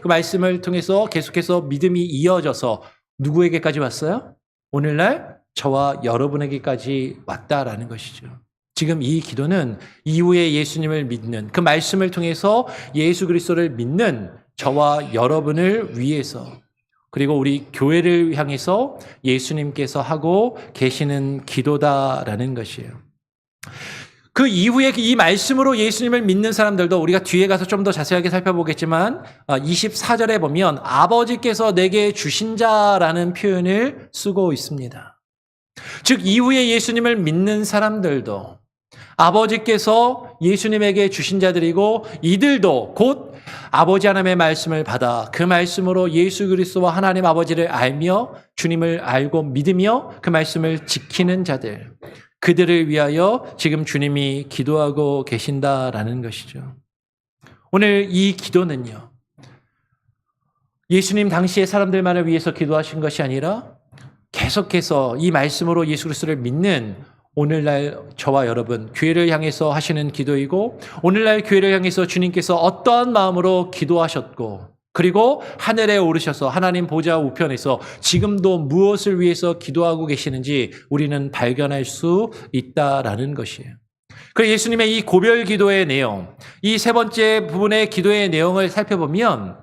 그 말씀을 통해서 계속해서 믿음이 이어져서 누구에게까지 왔어요? 오늘날 저와 여러분에게까지 왔다라는 것이죠. 지금 이 기도는 이후에 예수님을 믿는 그 말씀을 통해서 예수 그리스도를 믿는 저와 여러분을 위해서 그리고 우리 교회를 향해서 예수님께서 하고 계시는 기도다라는 것이에요. 그 이후에 이 말씀으로 예수님을 믿는 사람들도 우리가 뒤에 가서 좀 더 자세하게 살펴보겠지만 24절에 보면 아버지께서 내게 주신 자라는 표현을 쓰고 있습니다. 즉 이후에 예수님을 믿는 사람들도 아버지께서 예수님에게 주신 자들이고 이들도 곧 아버지 하나님의 말씀을 받아 그 말씀으로 예수 그리스도와 하나님 아버지를 알며 주님을 알고 믿으며 그 말씀을 지키는 자들, 그들을 위하여 지금 주님이 기도하고 계신다라는 것이죠. 오늘 이 기도는요, 예수님 당시의 사람들만을 위해서 기도하신 것이 아니라 계속해서 이 말씀으로 예수 그리스도를 믿는 오늘날 저와 여러분, 교회를 향해서 하시는 기도이고, 오늘날 교회를 향해서 주님께서 어떠한 마음으로 기도하셨고, 그리고 하늘에 오르셔서 하나님 보좌 우편에서 지금도 무엇을 위해서 기도하고 계시는지 우리는 발견할 수 있다라는 것이에요. 그래서 예수님의 이 고별 기도의 내용, 이 세 번째 부분의 기도의 내용을 살펴보면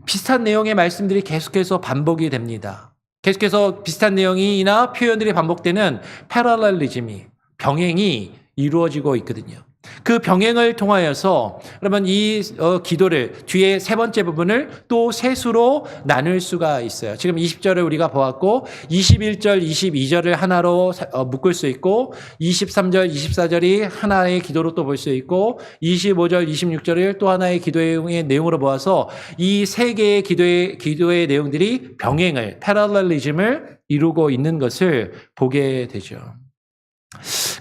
비슷한 내용의 말씀들이 계속해서 반복이 됩니다. 계속해서 비슷한 내용이나 표현들이 반복되는 패러럴리즘이, 병행이 이루어지고 있거든요. 그 병행을 통하여서 그러면 이 기도를 뒤에 세 번째 부분을 또 셋으로 나눌 수가 있어요. 지금 20절을 우리가 보았고 21절, 22절을 하나로 묶을 수 있고 23절, 24절이 하나의 기도로 또 볼 수 있고 25절, 26절을 또 하나의 기도의 내용으로 보아서 이 세 개의 기도의 내용들이 병행을, 패러럴리즘을 이루고 있는 것을 보게 되죠.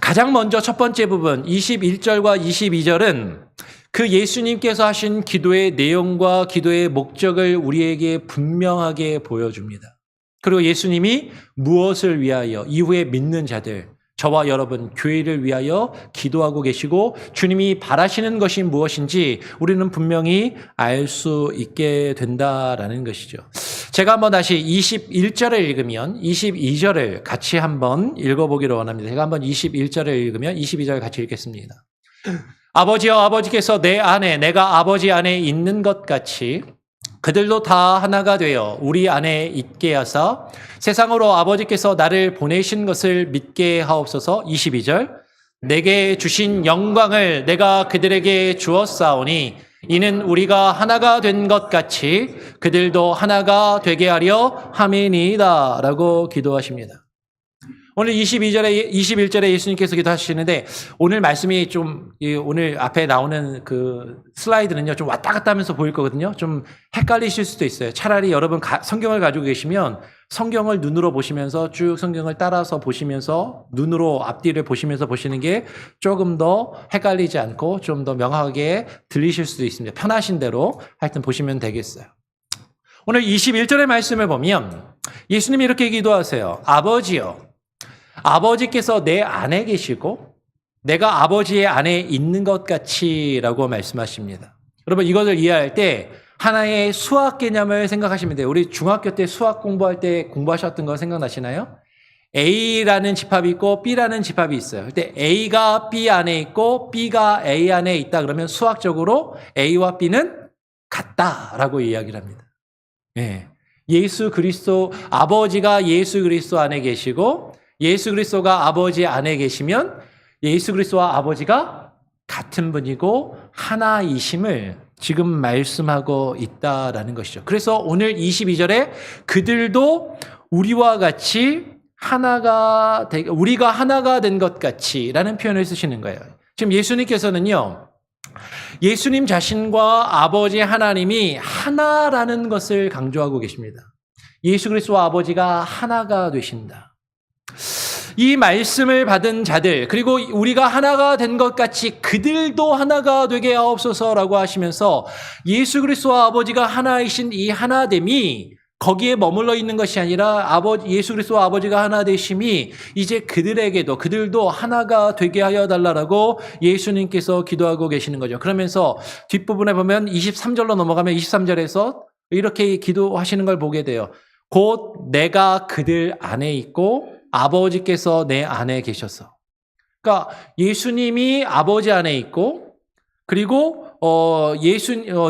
가장 먼저 첫 번째 부분 21절과 22절은 그 예수님께서 하신 기도의 내용과 기도의 목적을 우리에게 분명하게 보여줍니다. 그리고 예수님이 무엇을 위하여 이후에 믿는 자들, 저와 여러분, 교회를 위하여 기도하고 계시고 주님이 바라시는 것이 무엇인지 우리는 분명히 알 수 있게 된다라는 것이죠. 제가 한번 다시 21절을 읽으면 22절을 같이 한번 읽어보기를 원합니다. 제가 한번 21절을 읽으면 22절 같이 읽겠습니다. 아버지여, 아버지께서 내 안에, 내가 아버지 안에 있는 것 같이 그들도 다 하나가 되어 우리 안에 있게 하사 세상으로 아버지께서 나를 보내신 것을 믿게 하옵소서. 22절 내게 주신 영광을 내가 그들에게 주었사오니 이는 우리가 하나가 된 것 같이 그들도 하나가 되게 하려 함이니이다 라고 기도하십니다. 오늘 21절에 예수님께서 기도하시는데 오늘 말씀이 좀 오늘 앞에 나오는 그 슬라이드는요 좀 왔다 갔다 하면서 보일 거거든요. 좀 헷갈리실 수도 있어요. 차라리 여러분 성경을 가지고 계시면 성경을 눈으로 보시면서 쭉 성경을 따라서 보시면서 눈으로 앞뒤를 보시면서 보시는 게 조금 더 헷갈리지 않고 좀 더 명확하게 들리실 수도 있습니다. 편하신 대로 하여튼 보시면 되겠어요. 오늘 21절의 말씀을 보면 예수님이 이렇게 기도하세요. 아버지여, 아버지께서 내 안에 계시고 내가 아버지의 안에 있는 것 같이 라고 말씀하십니다. 여러분 이것을 이해할 때 하나의 수학 개념을 생각하시면 돼요. 우리 중학교 때 수학 공부할 때 공부하셨던 거 생각나시나요? A라는 집합이 있고 B라는 집합이 있어요. 그때 A가 B 안에 있고 B가 A 안에 있다 그러면 수학적으로 A와 B는 같다라고 이야기를 합니다. 네. 예수 그리스도, 아버지가 예수 그리스도 안에 계시고 예수 그리스도가 아버지 안에 계시면 예수 그리스도와 아버지가 같은 분이고 하나이심을 지금 말씀하고 있다라는 것이죠. 그래서 오늘 22절에 그들도 우리와 같이 우리가 하나가 된 것 같이 라는 표현을 쓰시는 거예요. 지금 예수님께서는요, 예수님 자신과 아버지 하나님이 하나라는 것을 강조하고 계십니다. 예수 그리스도와 아버지가 하나가 되신다. 이 말씀을 받은 자들, 그리고 우리가 하나가 된 것 같이 그들도 하나가 되게 하옵소서라고 하시면서 예수 그리스도와 아버지가 하나이신 이 하나됨이 거기에 머물러 있는 것이 아니라 예수 그리스도와 아버지가 하나 되심이 이제 그들도 하나가 되게 하여 달라라고 예수님께서 기도하고 계시는 거죠. 그러면서 뒷부분에 보면 23절로 넘어가면 23절에서 이렇게 기도하시는 걸 보게 돼요. 곧 내가 그들 안에 있고 아버지께서 내 안에 계셔서. 그러니까 예수님이 아버지 안에 있고 그리고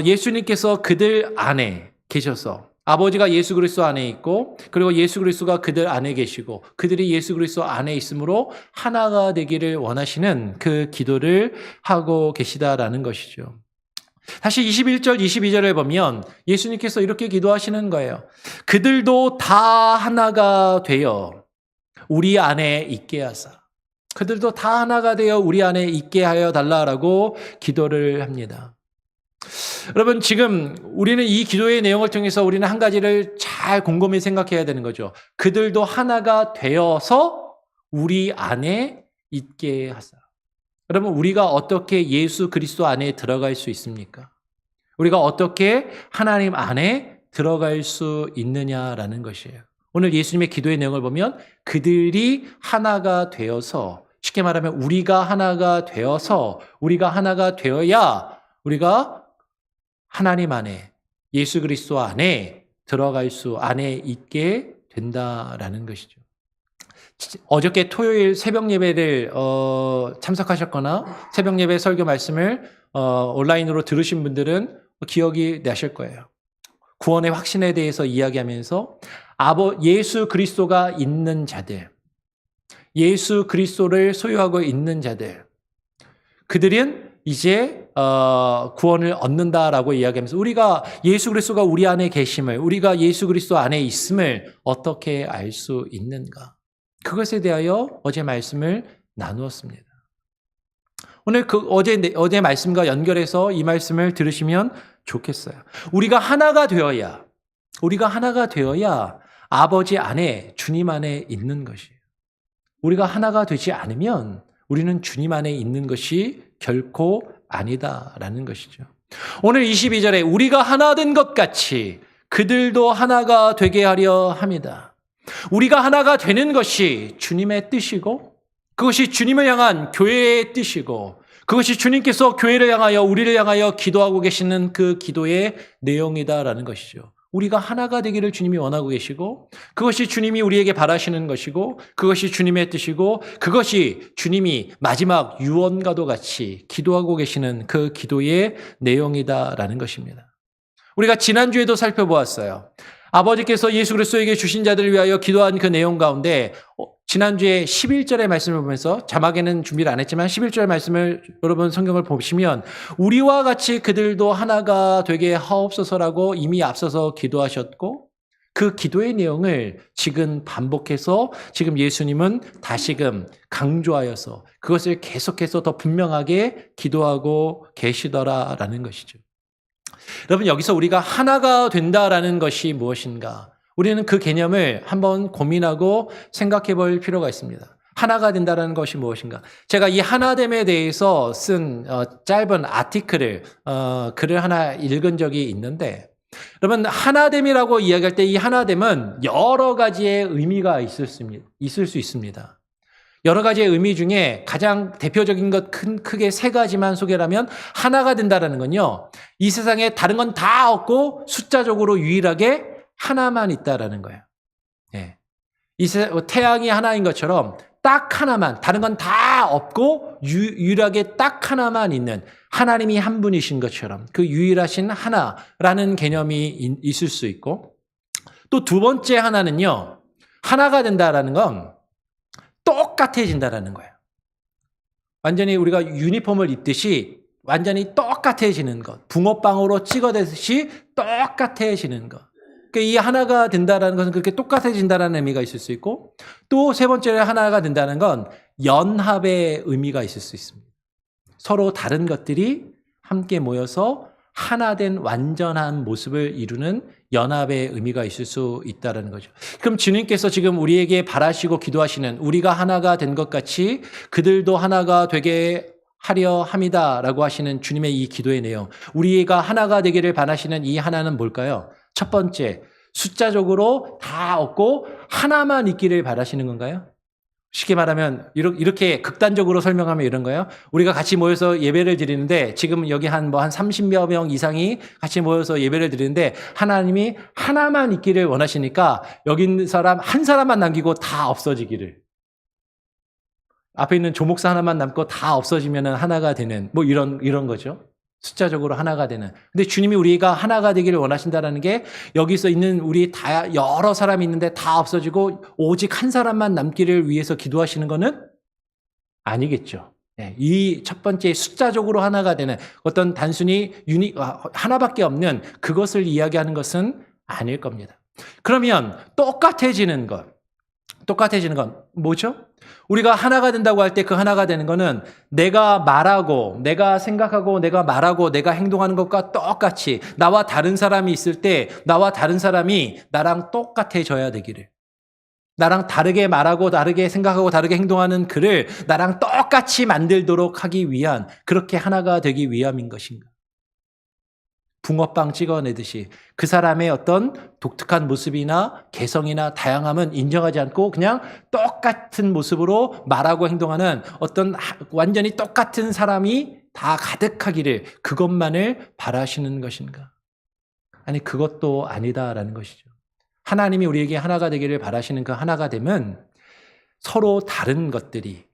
예수님께서 그들 안에 계셔서 아버지가 예수 그리스도 안에 있고 그리고 예수 그리스도가 그들 안에 계시고 그들이 예수 그리스도 안에 있으므로 하나가 되기를 원하시는 그 기도를 하고 계시다라는 것이죠. 다시 21절, 22절을 보면 예수님께서 이렇게 기도하시는 거예요. 그들도 다 하나가 되어 우리 안에 있게 하사. 그들도 다 하나가 되어 우리 안에 있게 하여 달라라고 기도를 합니다. 여러분, 지금 우리는 이 기도의 내용을 통해서 우리는 한 가지를 잘 곰곰이 생각해야 되는 거죠. 그들도 하나가 되어서 우리 안에 있게 하사. 여러분, 우리가 어떻게 예수 그리스도 안에 들어갈 수 있습니까? 우리가 어떻게 하나님 안에 들어갈 수 있느냐라는 것이에요. 오늘 예수님의 기도의 내용을 보면 그들이 하나가 되어서, 쉽게 말하면 우리가 하나가 되어서, 우리가 하나가 되어야 우리가 하나님 안에, 예수 그리스도 안에 들어갈 수, 안에 있게 된다라는 것이죠. 어저께 토요일 새벽 예배를 참석하셨거나 새벽 예배 설교 말씀을 온라인으로 들으신 분들은 기억이 나실 거예요. 구원의 확신에 대해서 이야기하면서 예수 그리스도가 있는 자들, 예수 그리스도를 소유하고 있는 자들, 그들은 이제 구원을 얻는다라고 이야기하면서 우리가 예수 그리스도가 우리 안에 계심을, 우리가 예수 그리스도 안에 있음을 어떻게 알 수 있는가? 그것에 대하여 어제 말씀을 나누었습니다. 오늘 어제 말씀과 연결해서 이 말씀을 들으시면 좋겠어요. 우리가 하나가 되어야 아버지 안에, 주님 안에 있는 것이에요. 우리가 하나가 되지 않으면 우리는 주님 안에 있는 것이 결코 아니다라는 것이죠. 오늘 22절에 우리가 하나 된 것 같이 그들도 하나가 되게 하려 합니다. 우리가 하나가 되는 것이 주님의 뜻이고, 그것이 주님을 향한 교회의 뜻이고, 그것이 주님께서 교회를 향하여, 우리를 향하여 기도하고 계시는 그 기도의 내용이다라는 것이죠. 우리가 하나가 되기를 주님이 원하고 계시고, 그것이 주님이 우리에게 바라시는 것이고, 그것이 주님의 뜻이고, 그것이 주님이 마지막 유언과도 같이 기도하고 계시는 그 기도의 내용이다라는 것입니다. 우리가 지난주에도 살펴보았어요. 아버지께서 예수 그리스도에게 주신 자들을 위하여 기도한 그 내용 가운데 지난주에 11절의 말씀을 보면서, 자막에는 준비를 안 했지만 11절의 말씀을 여러분 성경을 보시면 우리와 같이 그들도 하나가 되게 하옵소서라고 이미 앞서서 기도하셨고, 그 기도의 내용을 지금 반복해서 지금 예수님은 다시금 강조하여서 그것을 계속해서 더 분명하게 기도하고 계시더라라는 것이죠. 여러분, 여기서 우리가 하나가 된다라는 것이 무엇인가? 우리는 그 개념을 한번 고민하고 생각해 볼 필요가 있습니다. 하나가 된다라는 것이 무엇인가? 제가 이 하나됨에 대해서 쓴 짧은 아티클을, 글을 하나 읽은 적이 있는데, 여러분, 하나됨이라고 이야기할 때 이 하나됨은 여러 가지의 의미가 있을 수 있습니다. 여러 가지의 의미 중에 가장 대표적인 것 크게 세 가지만 소개를 하면, 하나가 된다라는 건요, 이 세상에 다른 건 다 없고 숫자적으로 유일하게 하나만 있다라는 거예요. 예. 태양이 하나인 것처럼 딱 하나만, 다른 건 다 없고 유일하게 딱 하나만 있는, 하나님이 한 분이신 것처럼 그 유일하신 하나라는 개념이 있을 수 있고, 또 두 번째 하나는요, 하나가 된다라는 건 똑같아진다라는 거예요. 완전히 우리가 유니폼을 입듯이 완전히 똑같아지는 것, 붕어빵으로 찍어대듯이 똑같아지는 것. 그러니까 이 하나가 된다라는 것은 그렇게 똑같아진다라는 의미가 있을 수 있고, 또 세 번째로 하나가 된다는 건 연합의 의미가 있을 수 있습니다. 서로 다른 것들이 함께 모여서 하나된 완전한 모습을 이루는 연합의 의미가 있을 수 있다는 거죠. 그럼 주님께서 지금 우리에게 바라시고 기도하시는, 우리가 하나가 된 것 같이 그들도 하나가 되게 하려 합니다라고 하시는 주님의 이 기도의 내용, 우리가 하나가 되기를 바라시는 이 하나는 뭘까요? 첫 번째, 숫자적으로 다 없고 하나만 있기를 바라시는 건가요? 쉽게 말하면 이렇게 극단적으로 설명하면 이런 거예요. 우리가 같이 모여서 예배를 드리는데, 지금 여기 한 30여 명 이상이 같이 모여서 예배를 드리는데, 하나님이 하나만 있기를 원하시니까 여기 있는 사람 한 사람만 남기고 다 없어지기를. 앞에 있는 조목사 하나만 남고 다 없어지면 하나가 되는, 이런 거죠. 숫자적으로 하나가 되는. 근데 주님이 우리가 하나가 되기를 원하신다는 게, 여기서 있는 우리 다 여러 사람이 있는데 다 없어지고 오직 한 사람만 남기를 위해서 기도하시는 거는 아니겠죠. 이 첫 번째 숫자적으로 하나가 되는 어떤 단순히 하나밖에 없는 그것을 이야기하는 것은 아닐 겁니다. 그러면 똑같아지는 것, 똑같아지는 건 뭐죠? 우리가 하나가 된다고 할 때 그 하나가 되는 거는 내가 말하고, 내가 생각하고, 내가 말하고, 내가 행동하는 것과 똑같이 나와 다른 사람이 있을 때 나와 다른 사람이 나랑 똑같아져야 되기를. 나랑 다르게 말하고, 다르게 생각하고, 다르게 행동하는 그를 나랑 똑같이 만들도록 하기 위한, 그렇게 하나가 되기 위함인 것인가? 붕어빵 찍어내듯이 그 사람의 어떤 독특한 모습이나 개성이나 다양함은 인정하지 않고 그냥 똑같은 모습으로 말하고 행동하는 어떤 완전히 똑같은 사람이 다 가득하기를 그것만을 바라시는 것인가? 아니, 그것도 아니다라는 것이죠. 하나님이 우리에게 하나가 되기를 바라시는 그 하나가 되면 서로 다른 것들이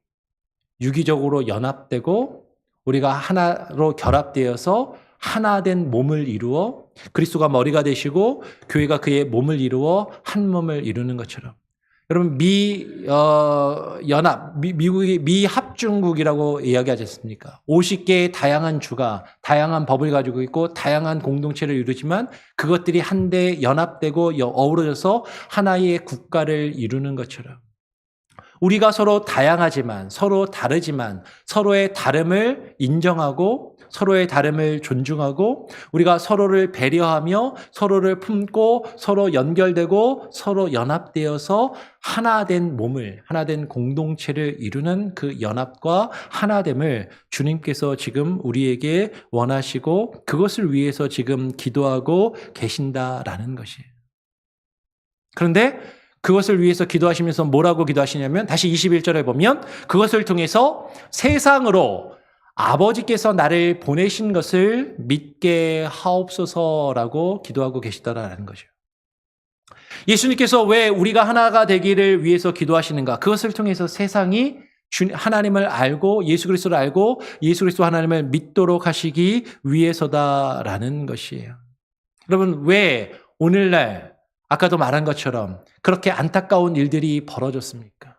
유기적으로 연합되고 우리가 하나로 결합되어서 하나된 몸을 이루어 그리스도가 머리가 되시고 교회가 그의 몸을 이루어 한 몸을 이루는 것처럼, 여러분 미국이 미합중국이라고 이야기하지 않습니까? 50개의 다양한 주가 다양한 법을 가지고 있고 다양한 공동체를 이루지만 그것들이 한데 연합되고 어우러져서 하나의 국가를 이루는 것처럼, 우리가 서로 다양하지만 서로 다르지만 서로의 다름을 인정하고 서로의 다름을 존중하고 우리가 서로를 배려하며 서로를 품고 서로 연결되고 서로 연합되어서 하나된 몸을, 하나된 공동체를 이루는 그 연합과 하나됨을 주님께서 지금 우리에게 원하시고 그것을 위해서 지금 기도하고 계신다라는 것이에요. 그런데 그것을 위해서 기도하시면서 뭐라고 기도하시냐면 다시 21절에 보면 그것을 통해서 세상으로 아버지께서 나를 보내신 것을 믿게 하옵소서라고 기도하고 계시다라는 거죠. 예수님께서 왜 우리가 하나가 되기를 위해서 기도하시는가? 그것을 통해서 세상이 하나님을 알고 예수 그리스도를 알고 예수 그리스도 하나님을 믿도록 하시기 위해서다라는 것이에요. 여러분, 왜 오늘날 아까도 말한 것처럼 그렇게 안타까운 일들이 벌어졌습니까?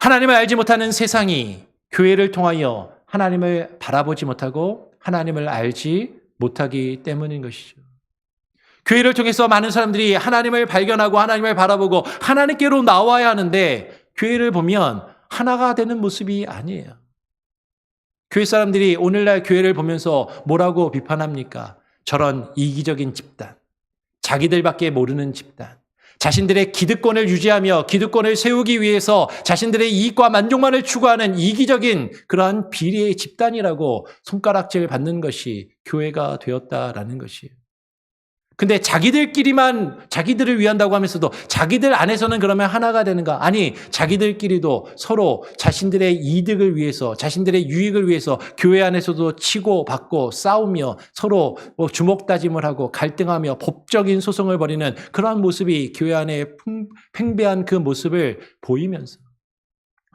하나님을 알지 못하는 세상이 교회를 통하여 하나님을 바라보지 못하고 하나님을 알지 못하기 때문인 것이죠. 교회를 통해서 많은 사람들이 하나님을 발견하고 하나님을 바라보고 하나님께로 나와야 하는데 교회를 보면 하나가 되는 모습이 아니에요. 교회 사람들이 오늘날 교회를 보면서 뭐라고 비판합니까? 저런 이기적인 집단, 자기들밖에 모르는 집단, 자신들의 기득권을 유지하며 기득권을 세우기 위해서 자신들의 이익과 만족만을 추구하는 이기적인 그러한 비리의 집단이라고 손가락질 받는 것이 교회가 되었다라는 것이에요. 근데 자기들끼리만 자기들을 위한다고 하면서도 자기들 안에서는 그러면 하나가 되는가? 아니, 자기들끼리도 서로 자신들의 이득을 위해서 자신들의 유익을 위해서 교회 안에서도 치고 받고 싸우며 서로 주먹다짐을 하고 갈등하며 법적인 소송을 벌이는 그러한 모습이 교회 안에 팽배한 그 모습을 보이면서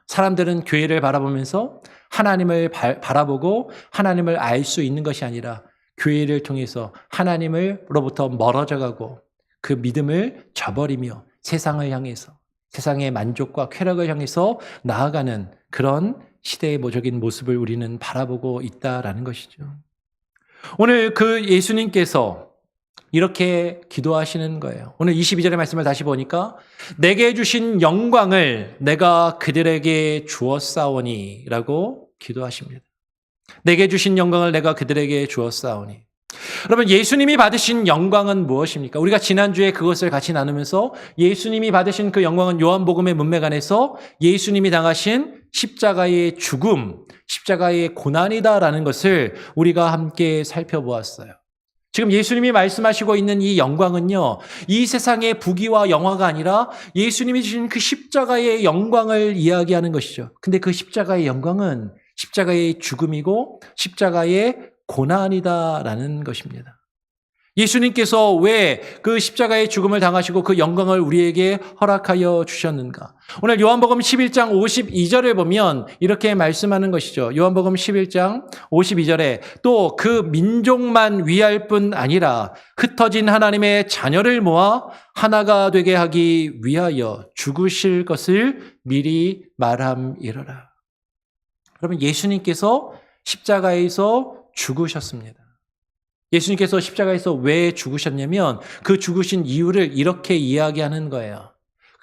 사람들은 교회를 바라보면서 하나님을 바라보고 하나님을 알 수 있는 것이 아니라 교회를 통해서 하나님으로부터 멀어져 가고 그 믿음을 저버리며 세상을 향해서 세상의 만족과 쾌락을 향해서 나아가는 그런 시대의 모적인 모습을 우리는 바라보고 있다라는 것이죠. 오늘 그 예수님께서 이렇게 기도하시는 거예요. 오늘 22절의 말씀을 다시 보니까 내게 주신 영광을 내가 그들에게 주었사오니 라고 기도하십니다. 내게 주신 영광을 내가 그들에게 주었사오니. 여러분, 예수님이 받으신 영광은 무엇입니까? 우리가 지난주에 그것을 같이 나누면서 예수님이 받으신 그 영광은 요한복음의 문맥 안에서 예수님이 당하신 십자가의 죽음, 십자가의 고난이다라는 것을 우리가 함께 살펴보았어요. 지금 예수님이 말씀하시고 있는 이 영광은요, 이 세상의 부귀와 영화가 아니라 예수님이 주신 그 십자가의 영광을 이야기하는 것이죠. 근데 그 십자가의 영광은 십자가의 죽음이고 십자가의 고난이다라는 것입니다. 예수님께서 왜 그 십자가의 죽음을 당하시고 그 영광을 우리에게 허락하여 주셨는가? 오늘 요한복음 11장 52절에 보면 이렇게 말씀하는 것이죠. 요한복음 11장 52절에 또 그 민족만 위할 뿐 아니라 흩어진 하나님의 자녀를 모아 하나가 되게 하기 위하여 죽으실 것을 미리 말함이러라. 여러분, 예수님께서 십자가에서 죽으셨습니다. 예수님께서 십자가에서 왜 죽으셨냐면 그 죽으신 이유를 이렇게 이야기하는 거예요.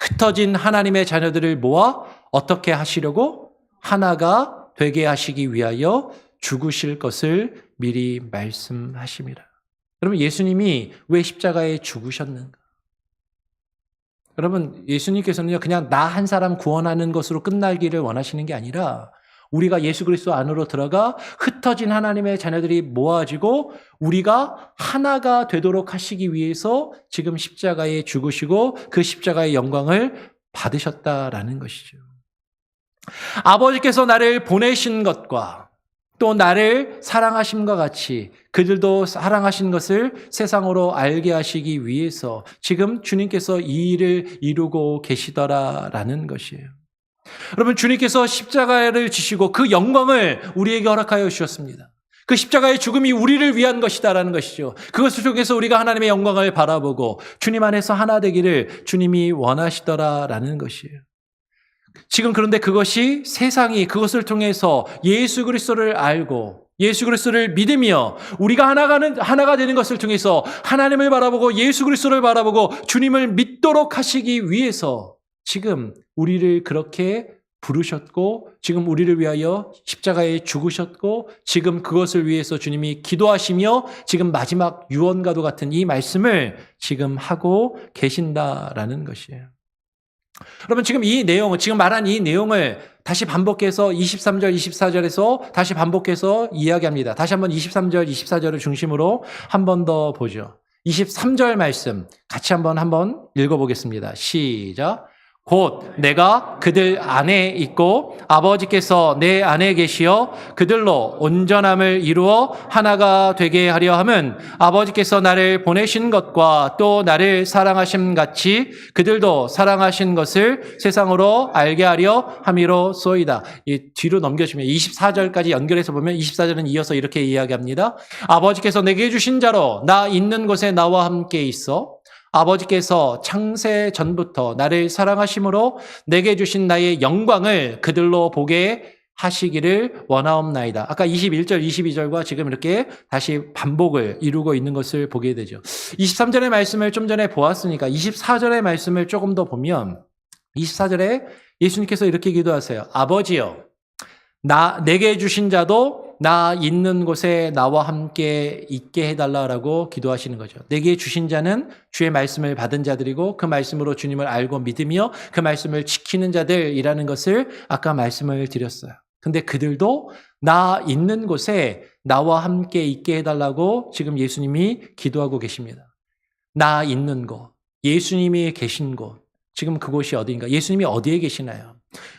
흩어진 하나님의 자녀들을 모아 어떻게 하시려고? 하나가 되게 하시기 위하여 죽으실 것을 미리 말씀하심이라. 여러분, 예수님이 왜 십자가에 죽으셨는가? 여러분, 예수님께서는요, 그냥 나 한 사람 구원하는 것으로 끝나기를 원하시는 게 아니라 우리가 예수 그리스도 안으로 들어가 흩어진 하나님의 자녀들이 모아지고 우리가 하나가 되도록 하시기 위해서 지금 십자가에 죽으시고 그 십자가의 영광을 받으셨다라는 것이죠. 아버지께서 나를 보내신 것과 또 나를 사랑하심과 같이 그들도 사랑하신 것을 세상으로 알게 하시기 위해서 지금 주님께서 이 일을 이루고 계시더라라는 것이에요. 여러분, 주님께서 십자가를 지시고 그 영광을 우리에게 허락하여 주셨습니다. 그 십자가의 죽음이 우리를 위한 것이다라는 것이죠. 그것을 통해서 우리가 하나님의 영광을 바라보고 주님 안에서 하나 되기를 주님이 원하시더라라는 것이에요. 지금 그런데 그것이 세상이 그것을 통해서 예수 그리스도를 알고 예수 그리스도를 믿으며 우리가 하나가 되는 것을 통해서 하나님을 바라보고 예수 그리스도를 바라보고 주님을 믿도록 하시기 위해서 지금 우리를 그렇게 부르셨고 지금 우리를 위하여 십자가에 죽으셨고 지금 그것을 위해서 주님이 기도하시며 지금 마지막 유언과도 같은 이 말씀을 지금 하고 계신다라는 것이에요. 여러분, 지금 이 내용을, 지금 말한 이 내용을 다시 반복해서 23절, 24절에서 다시 반복해서 이야기합니다. 다시 한번 23절, 24절을 중심으로 한 번 더 보죠. 23절 말씀 같이 한번 읽어보겠습니다. 시작. 곧 내가 그들 안에 있고 아버지께서 내 안에 계시어 그들로 온전함을 이루어 하나가 되게 하려 함은 아버지께서 나를 보내신 것과 또 나를 사랑하심 같이 그들도 사랑하신 것을 세상으로 알게 하려 함이로소이다. 이 뒤로 넘겨주면 24절까지 연결해서 보면 24절은 이어서 이렇게 이야기합니다. 아버지께서 내게 주신 자로 나 있는 곳에 나와 함께 있어 아버지께서 창세 전부터 나를 사랑하심으로 내게 주신 나의 영광을 그들로 보게 하시기를 원하옵나이다. 아까 21절, 22절과 지금 이렇게 다시 반복을 이루고 있는 것을 보게 되죠. 23절의 말씀을 좀 전에 보았으니까 24절의 말씀을 조금 더 보면 24절에 예수님께서 이렇게 기도하세요. 아버지여, 내게 주신 자도 나 있는 곳에 나와 함께 있게 해달라라고 기도하시는 거죠. 내게 주신 자는 주의 말씀을 받은 자들이고 그 말씀으로 주님을 알고 믿으며 그 말씀을 지키는 자들이라는 것을 아까 말씀을 드렸어요. 근데 그들도 나 있는 곳에 나와 함께 있게 해달라고 지금 예수님이 기도하고 계십니다. 나 있는 곳, 예수님이 계신 곳, 지금 그곳이 어디인가? 예수님이 어디에 계시나요?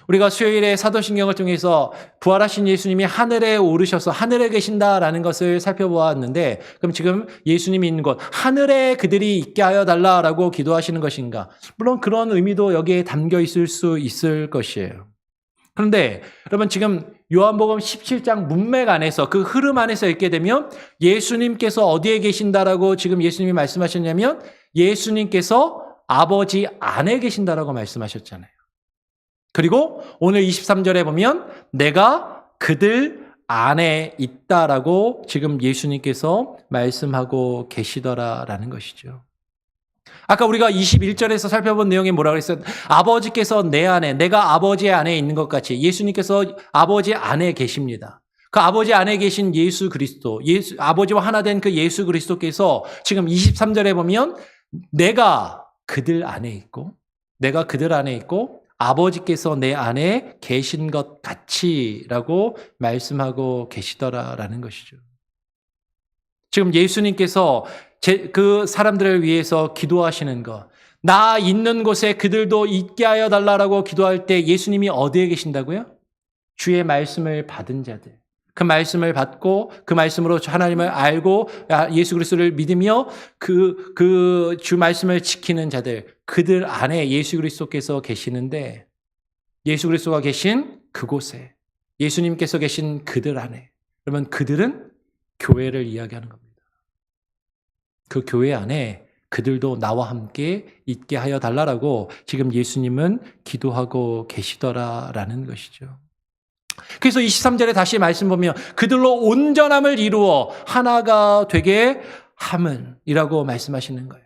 우리가 수요일에 사도신경을 통해서 부활하신 예수님이 하늘에 오르셔서 하늘에 계신다라는 것을 살펴보았는데 그럼 지금 예수님이 있는 곳, 하늘에 그들이 있게 하여 달라라고 기도하시는 것인가? 물론 그런 의미도 여기에 담겨 있을 수 있을 것이에요. 그런데 여러분, 지금 요한복음 17장 문맥 안에서 그 흐름 안에서 읽게 되면 예수님께서 어디에 계신다라고 지금 예수님이 말씀하셨냐면 예수님께서 아버지 안에 계신다라고 말씀하셨잖아요. 그리고 오늘 23절에 보면 내가 그들 안에 있다라고 지금 예수님께서 말씀하고 계시더라라는 것이죠. 아까 우리가 21절에서 살펴본 내용이 뭐라고 그랬어요? 아버지께서 내 안에, 내가 아버지 안에 있는 것 같이 예수님께서 아버지 안에 계십니다. 그 아버지 안에 계신 예수 그리스도, 아버지와 하나 된 그 예수 그리스도께서 지금 23절에 보면 내가 그들 안에 있고 아버지께서 내 안에 계신 것 같이라고 말씀하고 계시더라라는 것이죠. 지금 예수님께서 그 사람들을 위해서 기도하시는 것, 나 있는 곳에 그들도 있게 하여 달라라고 기도할 때 예수님이 어디에 계신다고요? 주의 말씀을 받은 자들, 그 말씀을 받고 그 말씀으로 하나님을 알고 예수 그리스도를 믿으며 그 주 말씀을 지키는 자들, 그들 안에 예수 그리스도께서 계시는데 예수 그리스도가 계신 그곳에 예수님께서 계신 그들 안에, 그러면 그들은 교회를 이야기하는 겁니다. 그 교회 안에 그들도 나와 함께 있게 하여 달라라고 지금 예수님은 기도하고 계시더라라는 것이죠. 그래서 23절에 다시 말씀 보면 그들로 온전함을 이루어 하나가 되게 함은 이라고 말씀하시는 거예요.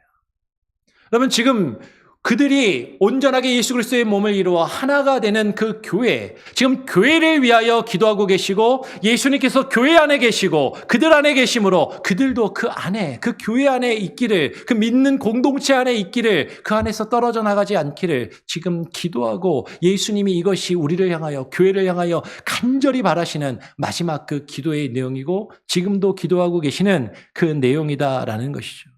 여러분, 지금 그들이 온전하게 예수 그리스도의 몸을 이루어 하나가 되는 그 교회, 지금 교회를 위하여 기도하고 계시고 예수님께서 교회 안에 계시고 그들 안에 계심으로 그들도 그 안에, 그 교회 안에 있기를, 그 믿는 공동체 안에 있기를, 그 안에서 떨어져 나가지 않기를 지금 기도하고 예수님이 이것이 우리를 향하여, 교회를 향하여 간절히 바라시는 마지막 그 기도의 내용이고 지금도 기도하고 계시는 그 내용이다라는 것이죠.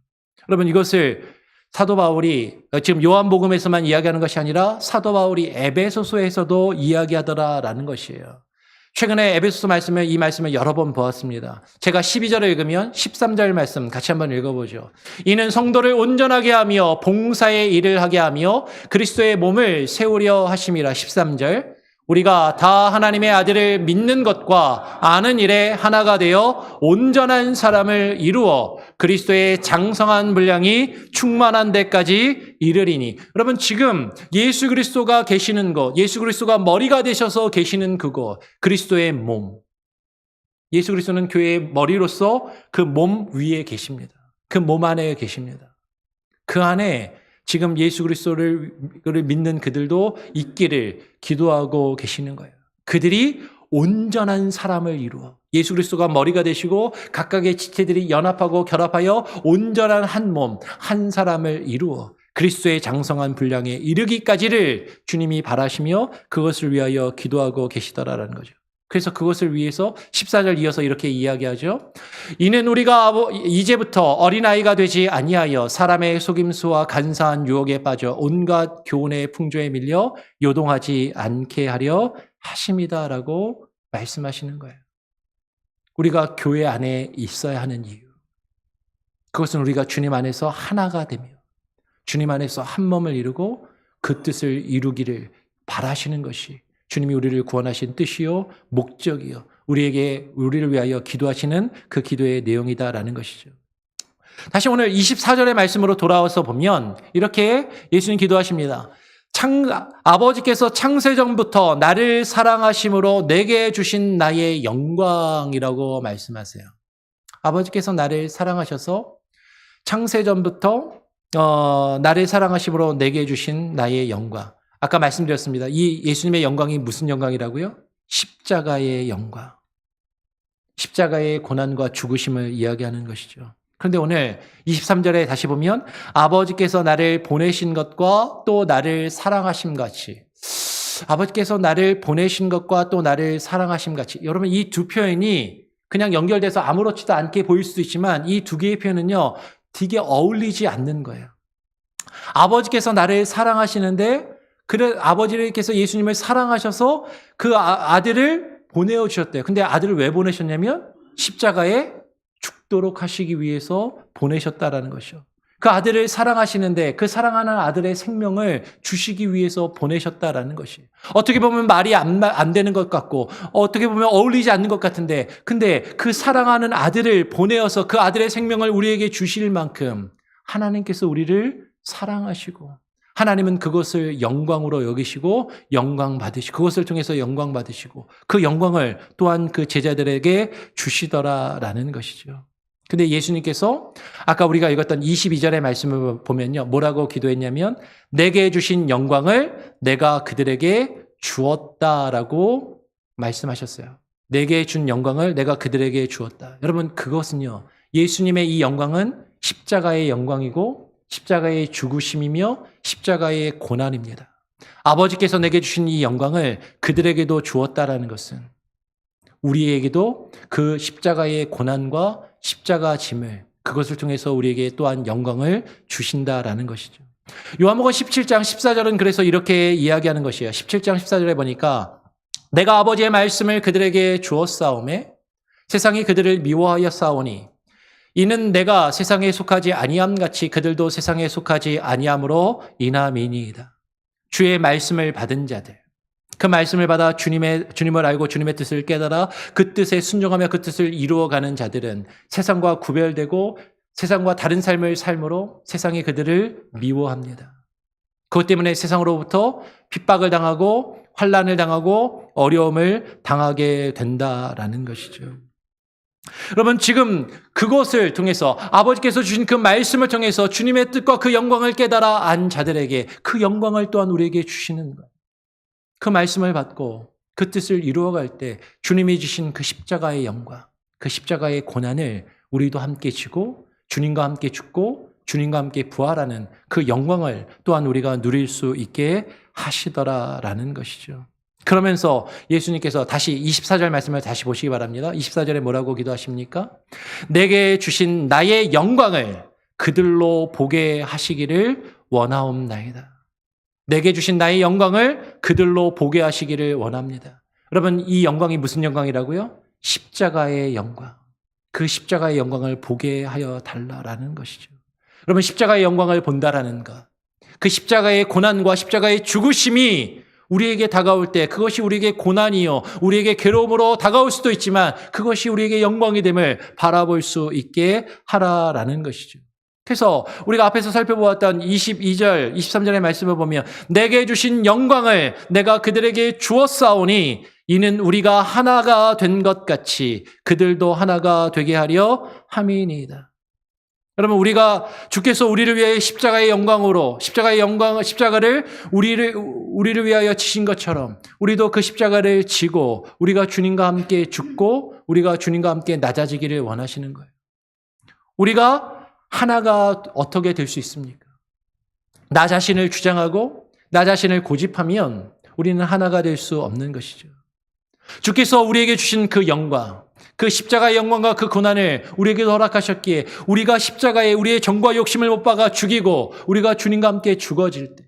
여러분, 이것을 사도 바울이 지금 요한복음에서만 이야기하는 것이 아니라 사도 바울이 에베소서에서도 이야기하더라라는 것이에요. 최근에 에베소서 말씀을, 이 말씀을 여러 번 보았습니다. 제가 12절을 읽으면 13절 말씀 같이 한번 읽어보죠. 이는 성도를 온전하게 하며 봉사의 일을 하게 하며 그리스도의 몸을 세우려 하심이라. 13절. 우리가 다 하나님의 아들을 믿는 것과 아는 일에 하나가 되어 온전한 사람을 이루어 그리스도의 장성한 분량이 충만한 데까지 이르리니. 여러분, 지금 예수 그리스도가 계시는 곳, 예수 그리스도가 머리가 되셔서 계시는 그곳, 그리스도의 몸. 예수 그리스도는 교회의 머리로서 그 몸 위에 계십니다. 그 몸 안에 계십니다. 그 안에 지금 예수 그리스도를 믿는 그들도 있기를 기도하고 계시는 거예요. 그들이 온전한 사람을 이루어 예수 그리스도가 머리가 되시고 각각의 지체들이 연합하고 결합하여 온전한 한 몸, 한 사람을 이루어 그리스도의 장성한 분량에 이르기까지를 주님이 바라시며 그것을 위하여 기도하고 계시더라라는 거죠. 그래서 그것을 위해서 14절 이어서 이렇게 이야기하죠. 이는 우리가 이제부터 어린아이가 되지 아니하여 사람의 속임수와 간사한 유혹에 빠져 온갖 교훈의 풍조에 밀려 요동하지 않게 하려 하심이다라고 말씀하시는 거예요. 우리가 교회 안에 있어야 하는 이유. 그것은 우리가 주님 안에서 하나가 되며 주님 안에서 한 몸을 이루고 그 뜻을 이루기를 바라시는 것이 주님이 우리를 구원하신 뜻이요 목적이요 우리를 위하여 기도하시는 그 기도의 내용이다라는 것이죠. 다시 오늘 24절의 말씀으로 돌아와서 보면 이렇게 예수님 기도하십니다. 아버지께서 창세전부터 나를 사랑하심으로 내게 주신 나의 영광이라고 말씀하세요. 아버지께서 나를 사랑하셔서 창세전부터 나를 사랑하심으로 내게 주신 나의 영광. 아까 말씀드렸습니다. 이 예수님의 영광이 무슨 영광이라고요? 십자가의 영광. 십자가의 고난과 죽으심을 이야기하는 것이죠. 그런데 오늘 23절에 다시 보면 아버지께서 나를 보내신 것과 또 나를 사랑하심 같이, 아버지께서 나를 보내신 것과 또 나를 사랑하심 같이. 여러분, 이 두 표현이 그냥 연결돼서 아무렇지도 않게 보일 수도 있지만 이 두 개의 표현은요 되게 어울리지 않는 거예요. 아버지께서 나를 사랑하시는데 아버지께서 예수님을 사랑하셔서 그 아들을 보내어 주셨대요. 근데 아들을 왜 보내셨냐면 십자가에 죽도록 하시기 위해서 보내셨다라는 것이죠. 그 아들을 사랑하시는데 그 사랑하는 아들의 생명을 주시기 위해서 보내셨다라는 것이. 어떻게 보면 말이 안 되는 것 같고 어떻게 보면 어울리지 않는 것 같은데 근데 그 사랑하는 아들을 보내어서 그 아들의 생명을 우리에게 주실 만큼 하나님께서 우리를 사랑하시고 하나님은 그것을 영광으로 여기시고 영광 받으시고 그것을 통해서 영광 받으시고 그 영광을 또한 그 제자들에게 주시더라라는 것이죠. 근데 예수님께서 아까 우리가 읽었던 22절의 말씀을 보면요. 뭐라고 기도했냐면 내게 주신 영광을 내가 그들에게 주었다라고 말씀하셨어요. 내게 준 영광을 내가 그들에게 주었다. 여러분, 그것은요. 예수님의 이 영광은 십자가의 영광이고 십자가의 죽으심이며 십자가의 고난입니다. 아버지께서 내게 주신 이 영광을 그들에게도 주었다라는 것은 우리에게도 그 십자가의 고난과 십자가 짐을 그것을 통해서 우리에게 또한 영광을 주신다라는 것이죠. 요한복음 17장 14절은 그래서 이렇게 이야기하는 것이에요. 17장 14절에 보니까 내가 아버지의 말씀을 그들에게 주었사오매 세상이 그들을 미워하여 싸우니 이는 내가 세상에 속하지 아니함 같이 그들도 세상에 속하지 아니함으로 인함이니이다. 주의 말씀을 받은 자들, 그 말씀을 받아 주님을 알고 주님의 뜻을 깨달아 그 뜻에 순종하며 그 뜻을 이루어가는 자들은 세상과 구별되고 세상과 다른 삶을 삶으로 세상이 그들을 미워합니다. 그것 때문에 세상으로부터 핍박을 당하고 환난을 당하고 어려움을 당하게 된다라는 것이죠. 여러분 지금 그것을 통해서 아버지께서 주신 그 말씀을 통해서 주님의 뜻과 그 영광을 깨달아 안 자들에게 그 영광을 또한 우리에게 주시는 거예요. 그 말씀을 받고 그 뜻을 이루어갈 때 주님이 주신 그 십자가의 영광, 그 십자가의 고난을 우리도 함께 지고 주님과 함께 죽고 주님과 함께 부활하는 그 영광을 또한 우리가 누릴 수 있게 하시더라라는 것이죠. 그러면서 예수님께서 다시 24절 말씀을 다시 보시기 바랍니다. 24절에 뭐라고 기도하십니까? 내게 주신 나의 영광을 그들로 보게 하시기를 원하옵나이다. 내게 주신 나의 영광을 그들로 보게 하시기를 원합니다. 여러분 이 영광이 무슨 영광이라고요? 십자가의 영광. 그 십자가의 영광을 보게 하여 달라라는 것이죠. 여러분 십자가의 영광을 본다라는 것. 그 십자가의 고난과 십자가의 죽으심이 우리에게 다가올 때 그것이 우리에게 고난이요 우리에게 괴로움으로 다가올 수도 있지만 그것이 우리에게 영광이 됨을 바라볼 수 있게 하라라는 것이죠. 그래서 우리가 앞에서 살펴보았던 22절, 23절의 말씀을 보면 내게 주신 영광을 내가 그들에게 주었사오니 이는 우리가 하나가 된 것 같이 그들도 하나가 되게 하려 함이니이다. 여러분 우리가 주께서 우리를 위해 십자가의 영광으로 십자가를 우리를 위하여 지신 것처럼 우리도 그 십자가를 지고 우리가 주님과 함께 죽고 우리가 주님과 함께 낮아지기를 원하시는 거예요. 우리가 하나가 어떻게 될 수 있습니까? 나 자신을 주장하고 나 자신을 고집하면 우리는 하나가 될 수 없는 것이죠. 주께서 우리에게 주신 그 영광, 그 십자가의 영광과 그 고난을 우리에게 허락하셨기에 우리가 십자가에 우리의 정과 욕심을 못 박아 죽이고 우리가 주님과 함께 죽어질 때,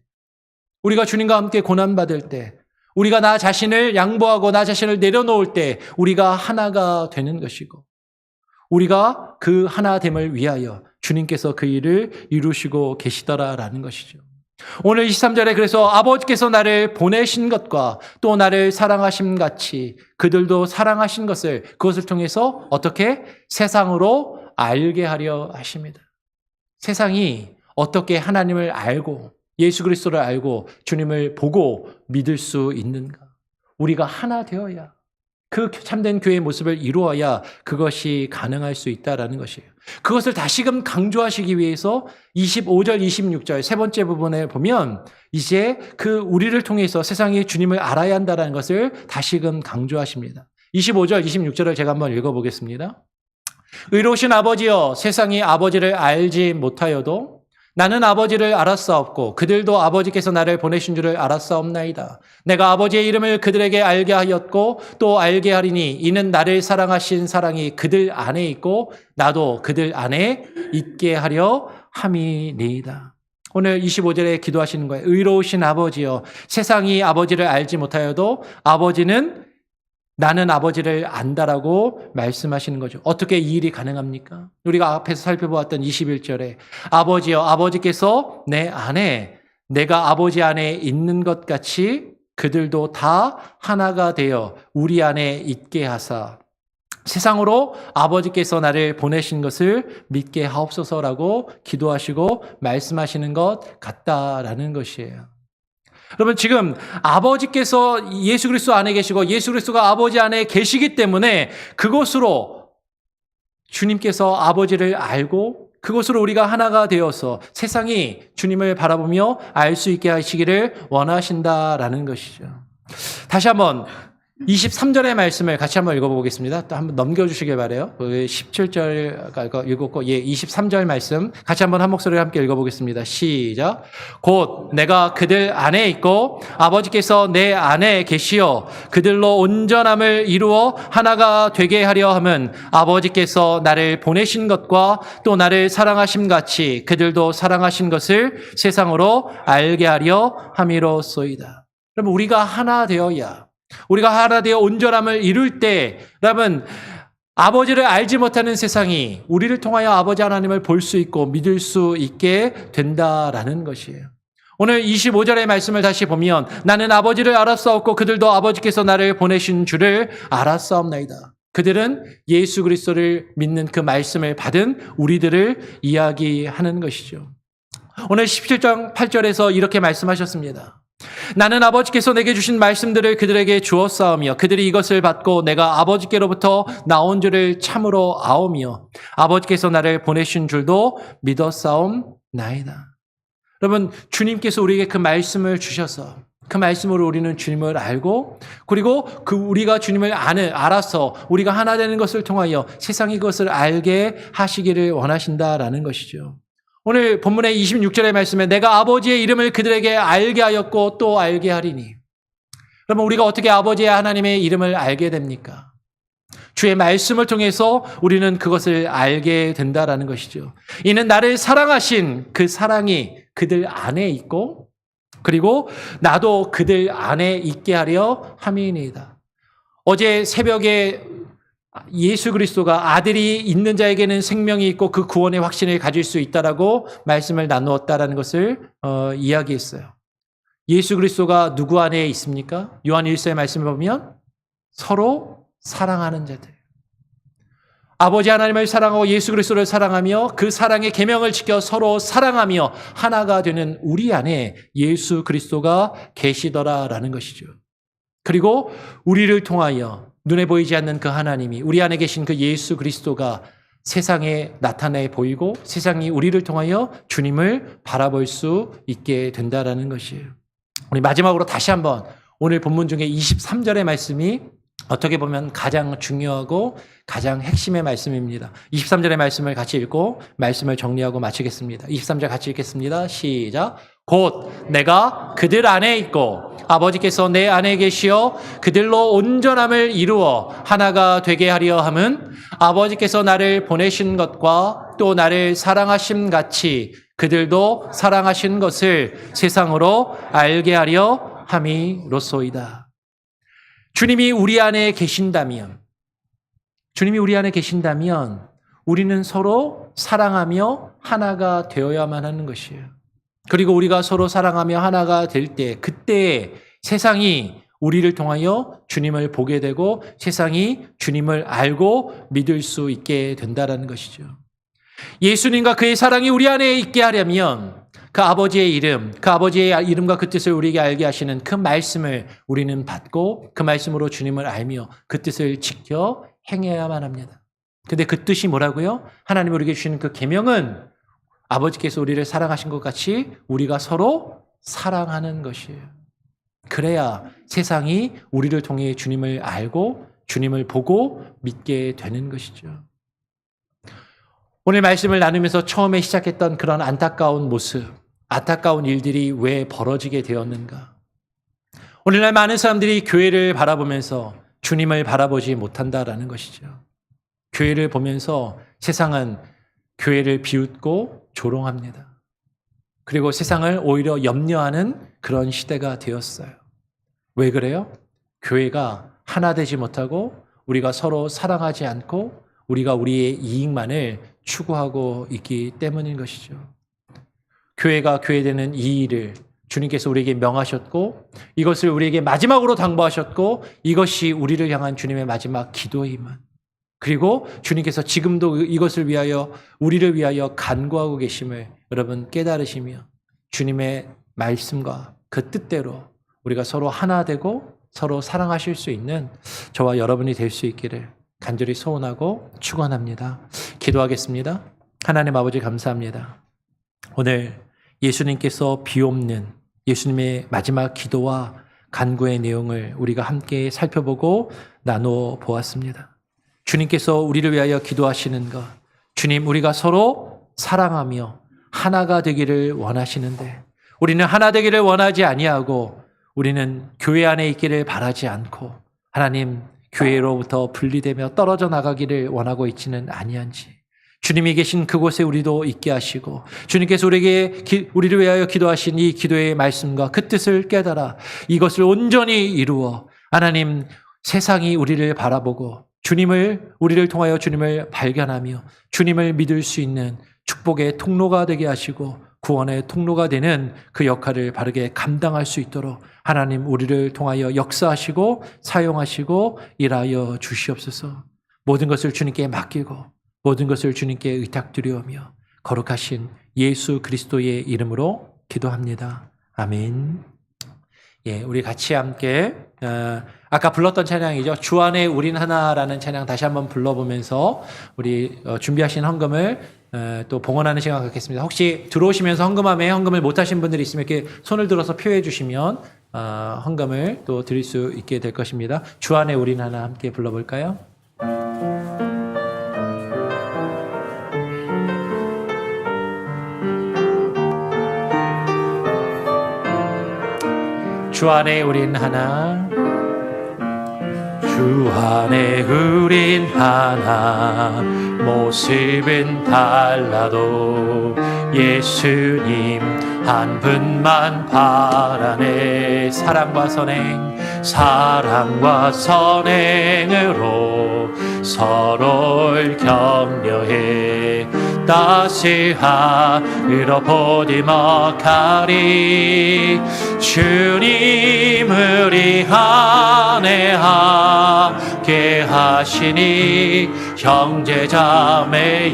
우리가 주님과 함께 고난받을 때, 우리가 나 자신을 양보하고 나 자신을 내려놓을 때 우리가 하나가 되는 것이고 우리가 그 하나됨을 위하여 주님께서 그 일을 이루시고 계시더라라는 것이죠. 오늘 23절에 그래서 아버지께서 나를 보내신 것과 또 나를 사랑하심 같이 그들도 사랑하신 것을 그것을 통해서 어떻게 세상으로 알게 하려 하십니다. 세상이 어떻게 하나님을 알고 예수 그리스도를 알고 주님을 보고 믿을 수 있는가? 우리가 하나 되어야 그 참된 교회의 모습을 이루어야 그것이 가능할 수 있다라는 것이에요. 그것을 다시금 강조하시기 위해서 25절, 26절 세 번째 부분에 보면 이제 그 우리를 통해서 세상이 주님을 알아야 한다는 것을 다시금 강조하십니다. 25절, 26절을 제가 한번 읽어보겠습니다. 의로우신 아버지여 세상이 아버지를 알지 못하여도 나는 아버지를 알았사옵고 그들도 아버지께서 나를 보내신 줄을 알았사옵나이다. 내가 아버지의 이름을 그들에게 알게 하였고 또 알게 하리니 이는 나를 사랑하신 사랑이 그들 안에 있고 나도 그들 안에 있게 하려 함이니이다. 오늘 25절에 기도하시는 거예요. 의로우신 아버지여 세상이 아버지를 알지 못하여도 아버지는 나는 아버지를 안다라고 말씀하시는 거죠. 어떻게 이 일이 가능합니까? 우리가 앞에서 살펴보았던 21절에 아버지여 아버지께서 내 안에 내가 아버지 안에 있는 것 같이 그들도 다 하나가 되어 우리 안에 있게 하사 세상으로 아버지께서 나를 보내신 것을 믿게 하옵소서라고 기도하시고 말씀하시는 것 같다라는 것이에요. 여러분 지금 아버지께서 예수 그리스도 안에 계시고 예수 그리스도가 아버지 안에 계시기 때문에 그것으로 주님께서 아버지를 알고 그것으로 우리가 하나가 되어서 세상이 주님을 바라보며 알 수 있게 하시기를 원하신다라는 것이죠. 다시 한번 23절의 말씀을 같이 한번 읽어보겠습니다. 또 한번 넘겨주시길 바라요. 17절 읽었고 23절 말씀 같이 한번 한 목소리로 함께 읽어보겠습니다. 시작. 곧 내가 그들 안에 있고 아버지께서 내 안에 계시어 그들로 온전함을 이루어 하나가 되게 하려 함은 아버지께서 나를 보내신 것과 또 나를 사랑하심 같이 그들도 사랑하신 것을 세상으로 알게 하려 함이로소이다. 그러면 우리가 하나 되어야 우리가 하나 되어 온전함을 이룰 때 여러분 아버지를 알지 못하는 세상이 우리를 통하여 아버지 하나님을 볼 수 있고 믿을 수 있게 된다라는 것이에요. 오늘 25절의 말씀을 다시 보면 나는 아버지를 알았사옵고 그들도 아버지께서 나를 보내신 줄을 알았사옵나이다. 그들은 예수 그리스도를 믿는 그 말씀을 받은 우리들을 이야기하는 것이죠. 오늘 17장 8절에서 이렇게 말씀하셨습니다. 나는 아버지께서 내게 주신 말씀들을 그들에게 주었사오며 그들이 이것을 받고 내가 아버지께로부터 나온 줄을 참으로 아오며 아버지께서 나를 보내신 줄도 믿었사옵나이다. 여러분, 주님께서 우리에게 그 말씀을 주셔서 그 말씀으로 우리는 주님을 알고, 그리고 우리가 주님을 알아서 우리가 하나 되는 것을 통하여 세상이 그것을 알게 하시기를 원하신다라는 것이죠. 오늘 본문의 26절의 말씀에 내가 아버지의 이름을 그들에게 알게 하였고 또 알게 하리니. 그러면 우리가 어떻게 아버지의 하나님의 이름을 알게 됩니까? 주의 말씀을 통해서 우리는 그것을 알게 된다라는 것이죠. 이는 나를 사랑하신 그 사랑이 그들 안에 있고, 그리고 나도 그들 안에 있게 하려 함이니이다. 어제 새벽에 예수 그리스도가 아들이 있는 자에게는 생명이 있고 그 구원의 확신을 가질 수 있다라고 말씀을 나누었다라는 것을 이야기했어요. 예수 그리스도가 누구 안에 있습니까? 요한 1서의 말씀을 보면 서로 사랑하는 자들. 아버지 하나님을 사랑하고 예수 그리스도를 사랑하며 그 사랑의 계명을 지켜 서로 사랑하며 하나가 되는 우리 안에 예수 그리스도가 계시더라라는 것이죠. 그리고 우리를 통하여 눈에 보이지 않는 그 하나님이, 우리 안에 계신 그 예수 그리스도가 세상에 나타내 보이고 세상이 우리를 통하여 주님을 바라볼 수 있게 된다라는 것이에요. 우리 마지막으로 다시 한번 오늘 본문 중에 23절의 말씀이 어떻게 보면 가장 중요하고 가장 핵심의 말씀입니다. 23절의 말씀을 같이 읽고 말씀을 정리하고 마치겠습니다. 23절 같이 읽겠습니다. 시작. 곧 내가 그들 안에 있고 아버지께서 내 안에 계시어 그들로 온전함을 이루어 하나가 되게 하려 함은 아버지께서 나를 보내신 것과 또 나를 사랑하심 같이 그들도 사랑하신 것을 세상으로 알게 하려 함이로소이다. 주님이 우리 안에 계신다면 우리는 서로 사랑하며 하나가 되어야만 하는 것이에요. 그리고 우리가 서로 사랑하며 하나가 될 때, 그때 세상이 우리를 통하여 주님을 보게 되고 세상이 주님을 알고 믿을 수 있게 된다는 것이죠. 예수님과 그의 사랑이 우리 안에 있게 하려면 그 아버지의 이름과 그 뜻을 우리에게 알게 하시는 그 말씀을 우리는 받고 그 말씀으로 주님을 알며 그 뜻을 지켜 행해야만 합니다. 근데 그 뜻이 뭐라고요? 하나님이 우리에게 주시는 그 계명은 아버지께서 우리를 사랑하신 것 같이 우리가 서로 사랑하는 것이에요. 그래야 세상이 우리를 통해 주님을 알고 주님을 보고 믿게 되는 것이죠. 오늘 말씀을 나누면서 처음에 시작했던 그런 안타까운 모습, 안타까운 일들이 왜 벌어지게 되었는가? 오늘날 많은 사람들이 교회를 바라보면서 주님을 바라보지 못한다라는 것이죠. 교회를 보면서 세상은 교회를 비웃고 조롱합니다. 그리고 세상을 오히려 염려하는 그런 시대가 되었어요. 왜 그래요? 교회가 하나 되지 못하고 우리가 서로 사랑하지 않고 우리가 우리의 이익만을 추구하고 있기 때문인 것이죠. 교회가 교회되는 이 일을 주님께서 우리에게 명하셨고 이것을 우리에게 마지막으로 당부하셨고 이것이 우리를 향한 주님의 마지막 기도이만. 그리고 주님께서 지금도 이것을 위하여 우리를 위하여 간구하고 계심을 여러분 깨달으시며 주님의 말씀과 그 뜻대로 우리가 서로 하나 되고 서로 사랑하실 수 있는 저와 여러분이 될 수 있기를 간절히 소원하고 축원합니다. 기도하겠습니다. 하나님 아버지 감사합니다. 오늘 예수님께서 비옵는 예수님의 마지막 기도와 간구의 내용을 우리가 함께 살펴보고 나누어 보았습니다. 주님께서 우리를 위하여 기도하시는 것, 주님 우리가 서로 사랑하며 하나가 되기를 원하시는데 우리는 하나 되기를 원하지 아니하고 우리는 교회 안에 있기를 바라지 않고 하나님 교회로부터 분리되며 떨어져 나가기를 원하고 있지는 아니한지 주님이 계신 그곳에 우리도 있게 하시고 주님께서 우리를 위하여 기도하신 이 기도의 말씀과 그 뜻을 깨달아 이것을 온전히 이루어 하나님 세상이 우리를 바라보고 우리를 통하여 주님을 발견하며 주님을 믿을 수 있는 축복의 통로가 되게 하시고 구원의 통로가 되는 그 역할을 바르게 감당할 수 있도록 하나님 우리를 통하여 역사하시고 사용하시고 일하여 주시옵소서. 모든 것을 주님께 맡기고 모든 것을 주님께 의탁드리오며 거룩하신 예수 그리스도의 이름으로 기도합니다. 아멘. 우리 같이 함께 아까 불렀던 찬양이죠. 주 안에 우린 하나라는 찬양 다시 한번 불러보면서 우리 준비하신 헌금을 또 봉헌하는 시간 갖겠습니다. 혹시 들어오시면서 헌금함에 헌금을 못하신 분들이 있으면 이렇게 손을 들어서 표해 주시면 헌금을 또 드릴 수 있게 될 것입니다. 주 안에 우린 하나 함께 불러볼까요? 주 안에 우린 하나, 주 안에 우린 하나, 모습은 달라도 예수님 한 분만 바라네. 사랑과 선행으로 서로를 격려해 따스함으로 보디먹하리. 주님을 이 안에 함께 하시니 형제자매의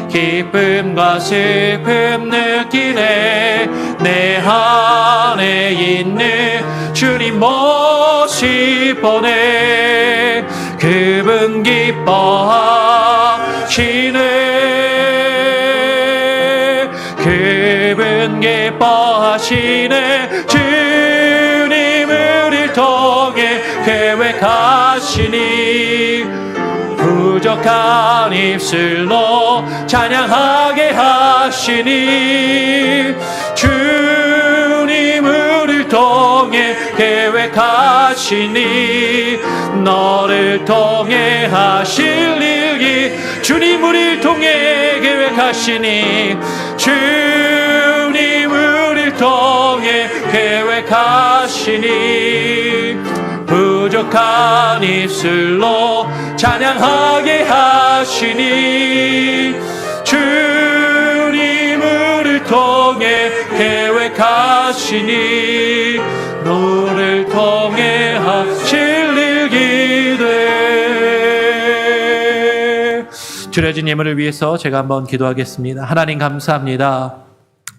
기쁨과 슬픔 느끼네. 내 안에 있는 주님 모습 보네. 그분 기뻐하시네. 그분 기뻐하시네. 주님 우리를 통해 계획하시니 부족한 입술로 찬양하게 하시니. 주님 우리를 통해 계획하시니 너를 통해 하실 일이 주님 우리를 통해 계획하시니. 주님 우리를 통해 계획하시니 부족한 입술로 찬양하게 하시니. 주님 우리를 통해 계획하시니 너를 통해 하실 일이 돼. 드려진 예물을 위해서 제가 한번 기도하겠습니다. 하나님 감사합니다.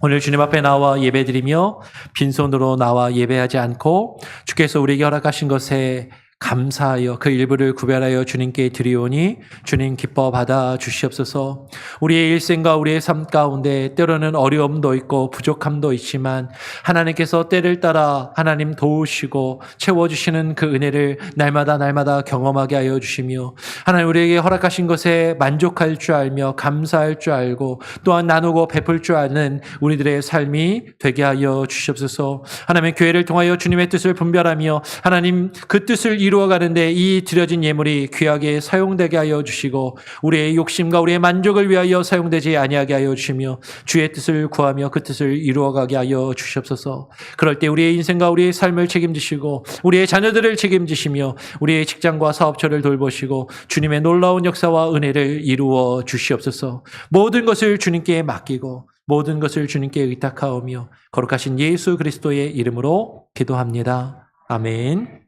오늘 주님 앞에 나와 예배드리며 빈손으로 나와 예배하지 않고 주께서 우리에게 허락하신 것에 감사하여 그 일부를 구별하여 주님께 드리오니 주님 기뻐 받아 주시옵소서. 우리의 일생과 우리의 삶 가운데 때로는 어려움도 있고 부족함도 있지만 하나님께서 때를 따라 하나님 도우시고 채워주시는 그 은혜를 날마다 경험하게 하여 주시며 하나님 우리에게 허락하신 것에 만족할 줄 알며 감사할 줄 알고 또한 나누고 베풀 줄 아는 우리들의 삶이 되게 하여 주시옵소서. 하나님 교회를 통하여 주님의 뜻을 분별하며 하나님 그 뜻을 이루어가는데 이 드려진 예물이 귀하게 사용되게 하여 주시고 우리의 욕심과 우리의 만족을 위하여 사용되지 아니하게 하여 주시며 주의 뜻을 구하며 그 뜻을 이루어가게 하여 주시옵소서. 그럴 때 우리의 인생과 우리의 삶을 책임지시고 우리의 자녀들을 책임지시며 우리의 직장과 사업처를 돌보시고 주님의 놀라운 역사와 은혜를 이루어 주시옵소서. 모든 것을 주님께 맡기고 모든 것을 주님께 의탁하오며 거룩하신 예수 그리스도의 이름으로 기도합니다. 아멘.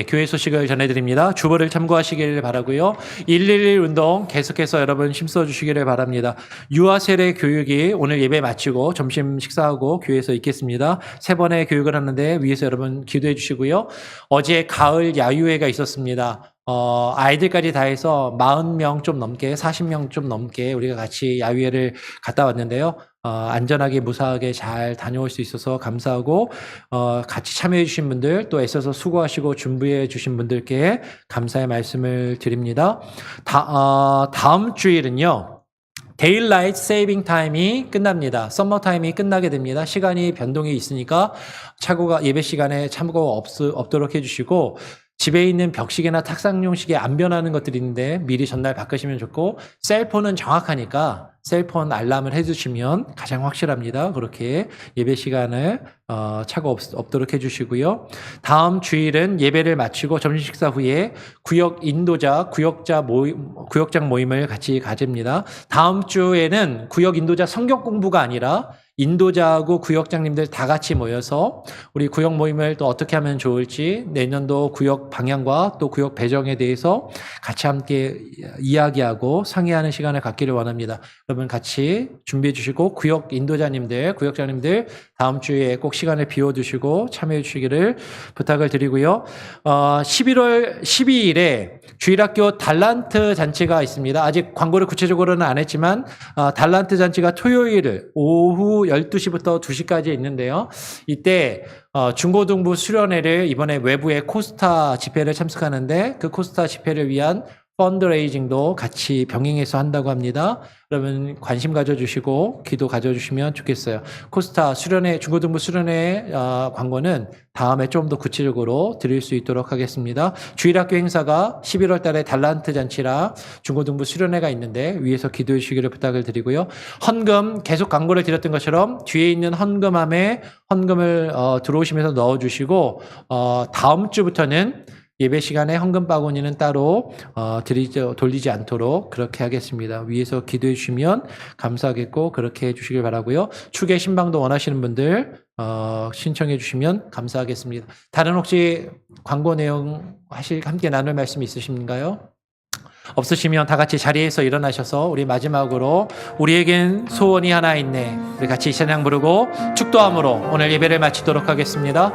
교회 소식을 전해드립니다. 주보를 참고하시기를 바라고요. 111 운동 계속해서 여러분 힘써 주시기를 바랍니다. 유아 세례 교육이 오늘 예배 마치고 점심 식사하고 교회에서 있겠습니다. 3번의 교육을 하는데 위에서 여러분 기도해 주시고요. 어제 가을 야유회가 있었습니다. 아이들까지 다 해서 40명 좀 넘게 40명 좀 넘게 우리가 같이 야유회를 갔다 왔는데요. 안전하게 무사하게 잘 다녀올 수 있어서 감사하고 같이 참여해 주신 분들 또 애써서 수고하시고 준비해 주신 분들께 감사의 말씀을 드립니다. 다음 주일은요. 데일라이트 세이빙 타임이 끝납니다. 썸머 타임이 끝나게 됩니다. 시간이 변동이 있으니까 예배 시간에 참고 없도록 해주시고 집에 있는 벽시계나 탁상용 시계 안 변하는 것들이 있는데 미리 전날 바꾸시면 좋고 셀폰은 정확하니까 셀폰 알람을 해주시면 가장 확실합니다. 그렇게 예배 시간을 차고 없도록 해주시고요. 다음 주일은 예배를 마치고 점심 식사 후에 구역장 모임을 같이 가집니다. 다음 주에는 구역 인도자 성경 공부가 아니라 인도자하고 구역장님들 다 같이 모여서 우리 구역 모임을 또 어떻게 하면 좋을지 내년도 구역 방향과 또 구역 배정에 대해서 같이 함께 이야기하고 상의하는 시간을 갖기를 원합니다. 여러분 같이 준비해 주시고 구역 인도자님들, 구역장님들 다음 주에 꼭 시간을 비워두시고 참여해 주시기를 부탁을 드리고요. 11월 12일에 주일학교 달란트 잔치가 있습니다. 아직 광고를 구체적으로는 안 했지만 달란트 잔치가 토요일 오후 12시부터 2시까지 있는데요. 이때 중고등부 수련회를 이번에 외부의 코스타 집회를 참석하는데 그 코스타 집회를 위한 펀드레이징도 같이 병행해서 한다고 합니다. 여러분 관심 가져주시고 기도 가져주시면 좋겠어요. 코스타 수련회, 중고등부 수련회 광고는 다음에 좀 더 구체적으로 드릴 수 있도록 하겠습니다. 주일학교 행사가 11월 달에 달란트 잔치라 중고등부 수련회가 있는데 위에서 기도해 주시기를 부탁을 드리고요. 헌금 계속 광고를 드렸던 것처럼 뒤에 있는 헌금함에 헌금을 들어오시면서 넣어주시고 다음 주부터는 예배 시간에 헌금 바구니는 따로 돌리지 않도록 그렇게 하겠습니다. 위에서 기도해 주시면 감사하겠고 그렇게 해 주시길 바라고요. 축의 신방도 원하시는 분들 신청해 주시면 감사하겠습니다. 다른 혹시 광고 내용 함께 나눌 말씀 있으신가요? 없으시면 다 같이 자리에서 일어나셔서 우리 마지막으로 우리에겐 소원이 하나 있네. 우리 같이 찬양 부르고 축도함으로 오늘 예배를 마치도록 하겠습니다.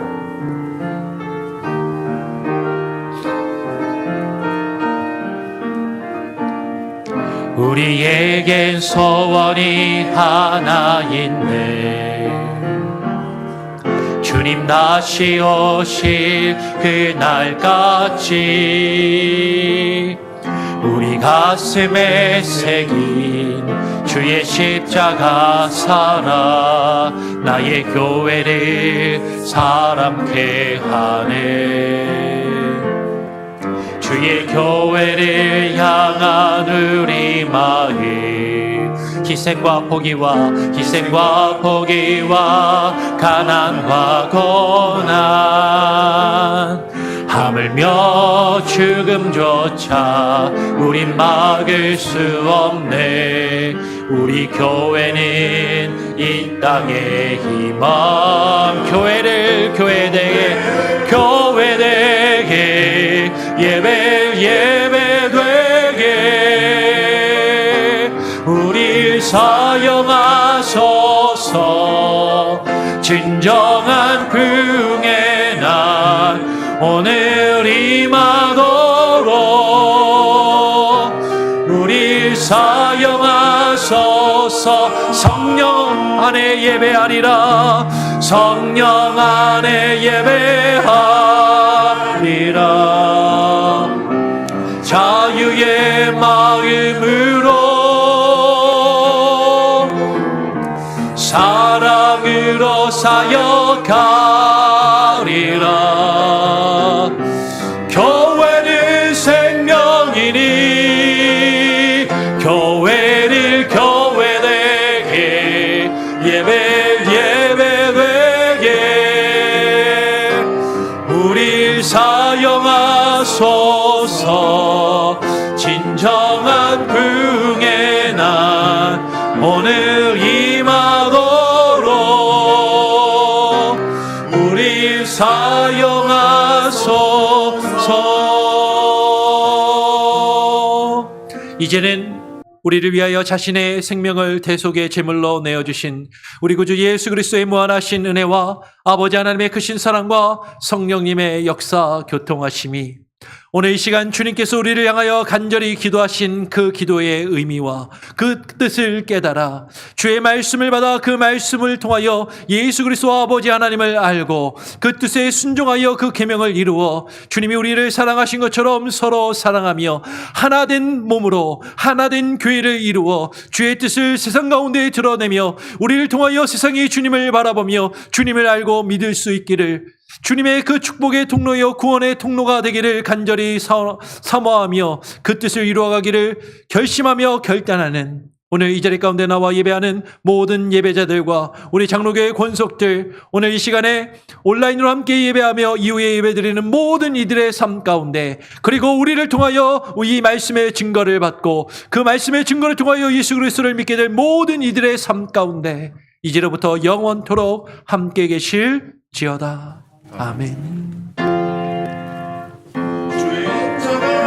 우리에겐 소원이 하나 있네. 주님 다시 오실 그날까지 우리 가슴에 새긴 주의 십자가 살아 나의 교회를 사람케 하네. 주의 교회를 향한 우리 마음 희생과 포기와 가난과 고난 하물며 죽음조차 우린 막을 수 없네. 우리 교회는 이 땅의 희망 교회되게 예배되게 우리 사용하소서. 진정한 부흥의 날 오늘 임하도록 우리 사용하소서. 성령 안에 예배하리라. 성령 안에 예배하리라. 자유의 마음으로 사랑으로 사역하리라. 교회는 생명이니 교회를 교회되게 예배되게 우리 사용하소서. 진정한 부흥의 날 오늘 임하도록 우리 사용하소서. 이제는 우리를 위하여 자신의 생명을 대속의 제물로 내어주신 우리 구주 예수 그리스도의 무한하신 은혜와 아버지 하나님의 크신 사랑과 성령님의 역사 교통하심이 오늘 이 시간 주님께서 우리를 향하여 간절히 기도하신 그 기도의 의미와 그 뜻을 깨달아 주의 말씀을 받아 그 말씀을 통하여 예수 그리스도와 아버지 하나님을 알고 그 뜻에 순종하여 그 계명을 이루어 주님이 우리를 사랑하신 것처럼 서로 사랑하며 하나된 몸으로 하나된 교회를 이루어 주의 뜻을 세상 가운데 드러내며 우리를 통하여 세상이 주님을 바라보며 주님을 알고 믿을 수 있기를 주님의 그 축복의 통로여 구원의 통로가 되기를 간절히 사모하며 그 뜻을 이루어가기를 결심하며 결단하는 오늘 이 자리 가운데 나와 예배하는 모든 예배자들과 우리 장로교회 권속들 오늘 이 시간에 온라인으로 함께 예배하며 이후에 예배드리는 모든 이들의 삶 가운데 그리고 우리를 통하여 이 말씀의 증거를 받고 그 말씀의 증거를 통하여 예수 그리스도를 믿게 될 모든 이들의 삶 가운데 이제로부터 영원토록 함께 계실지어다. 아멘. 주의 인자가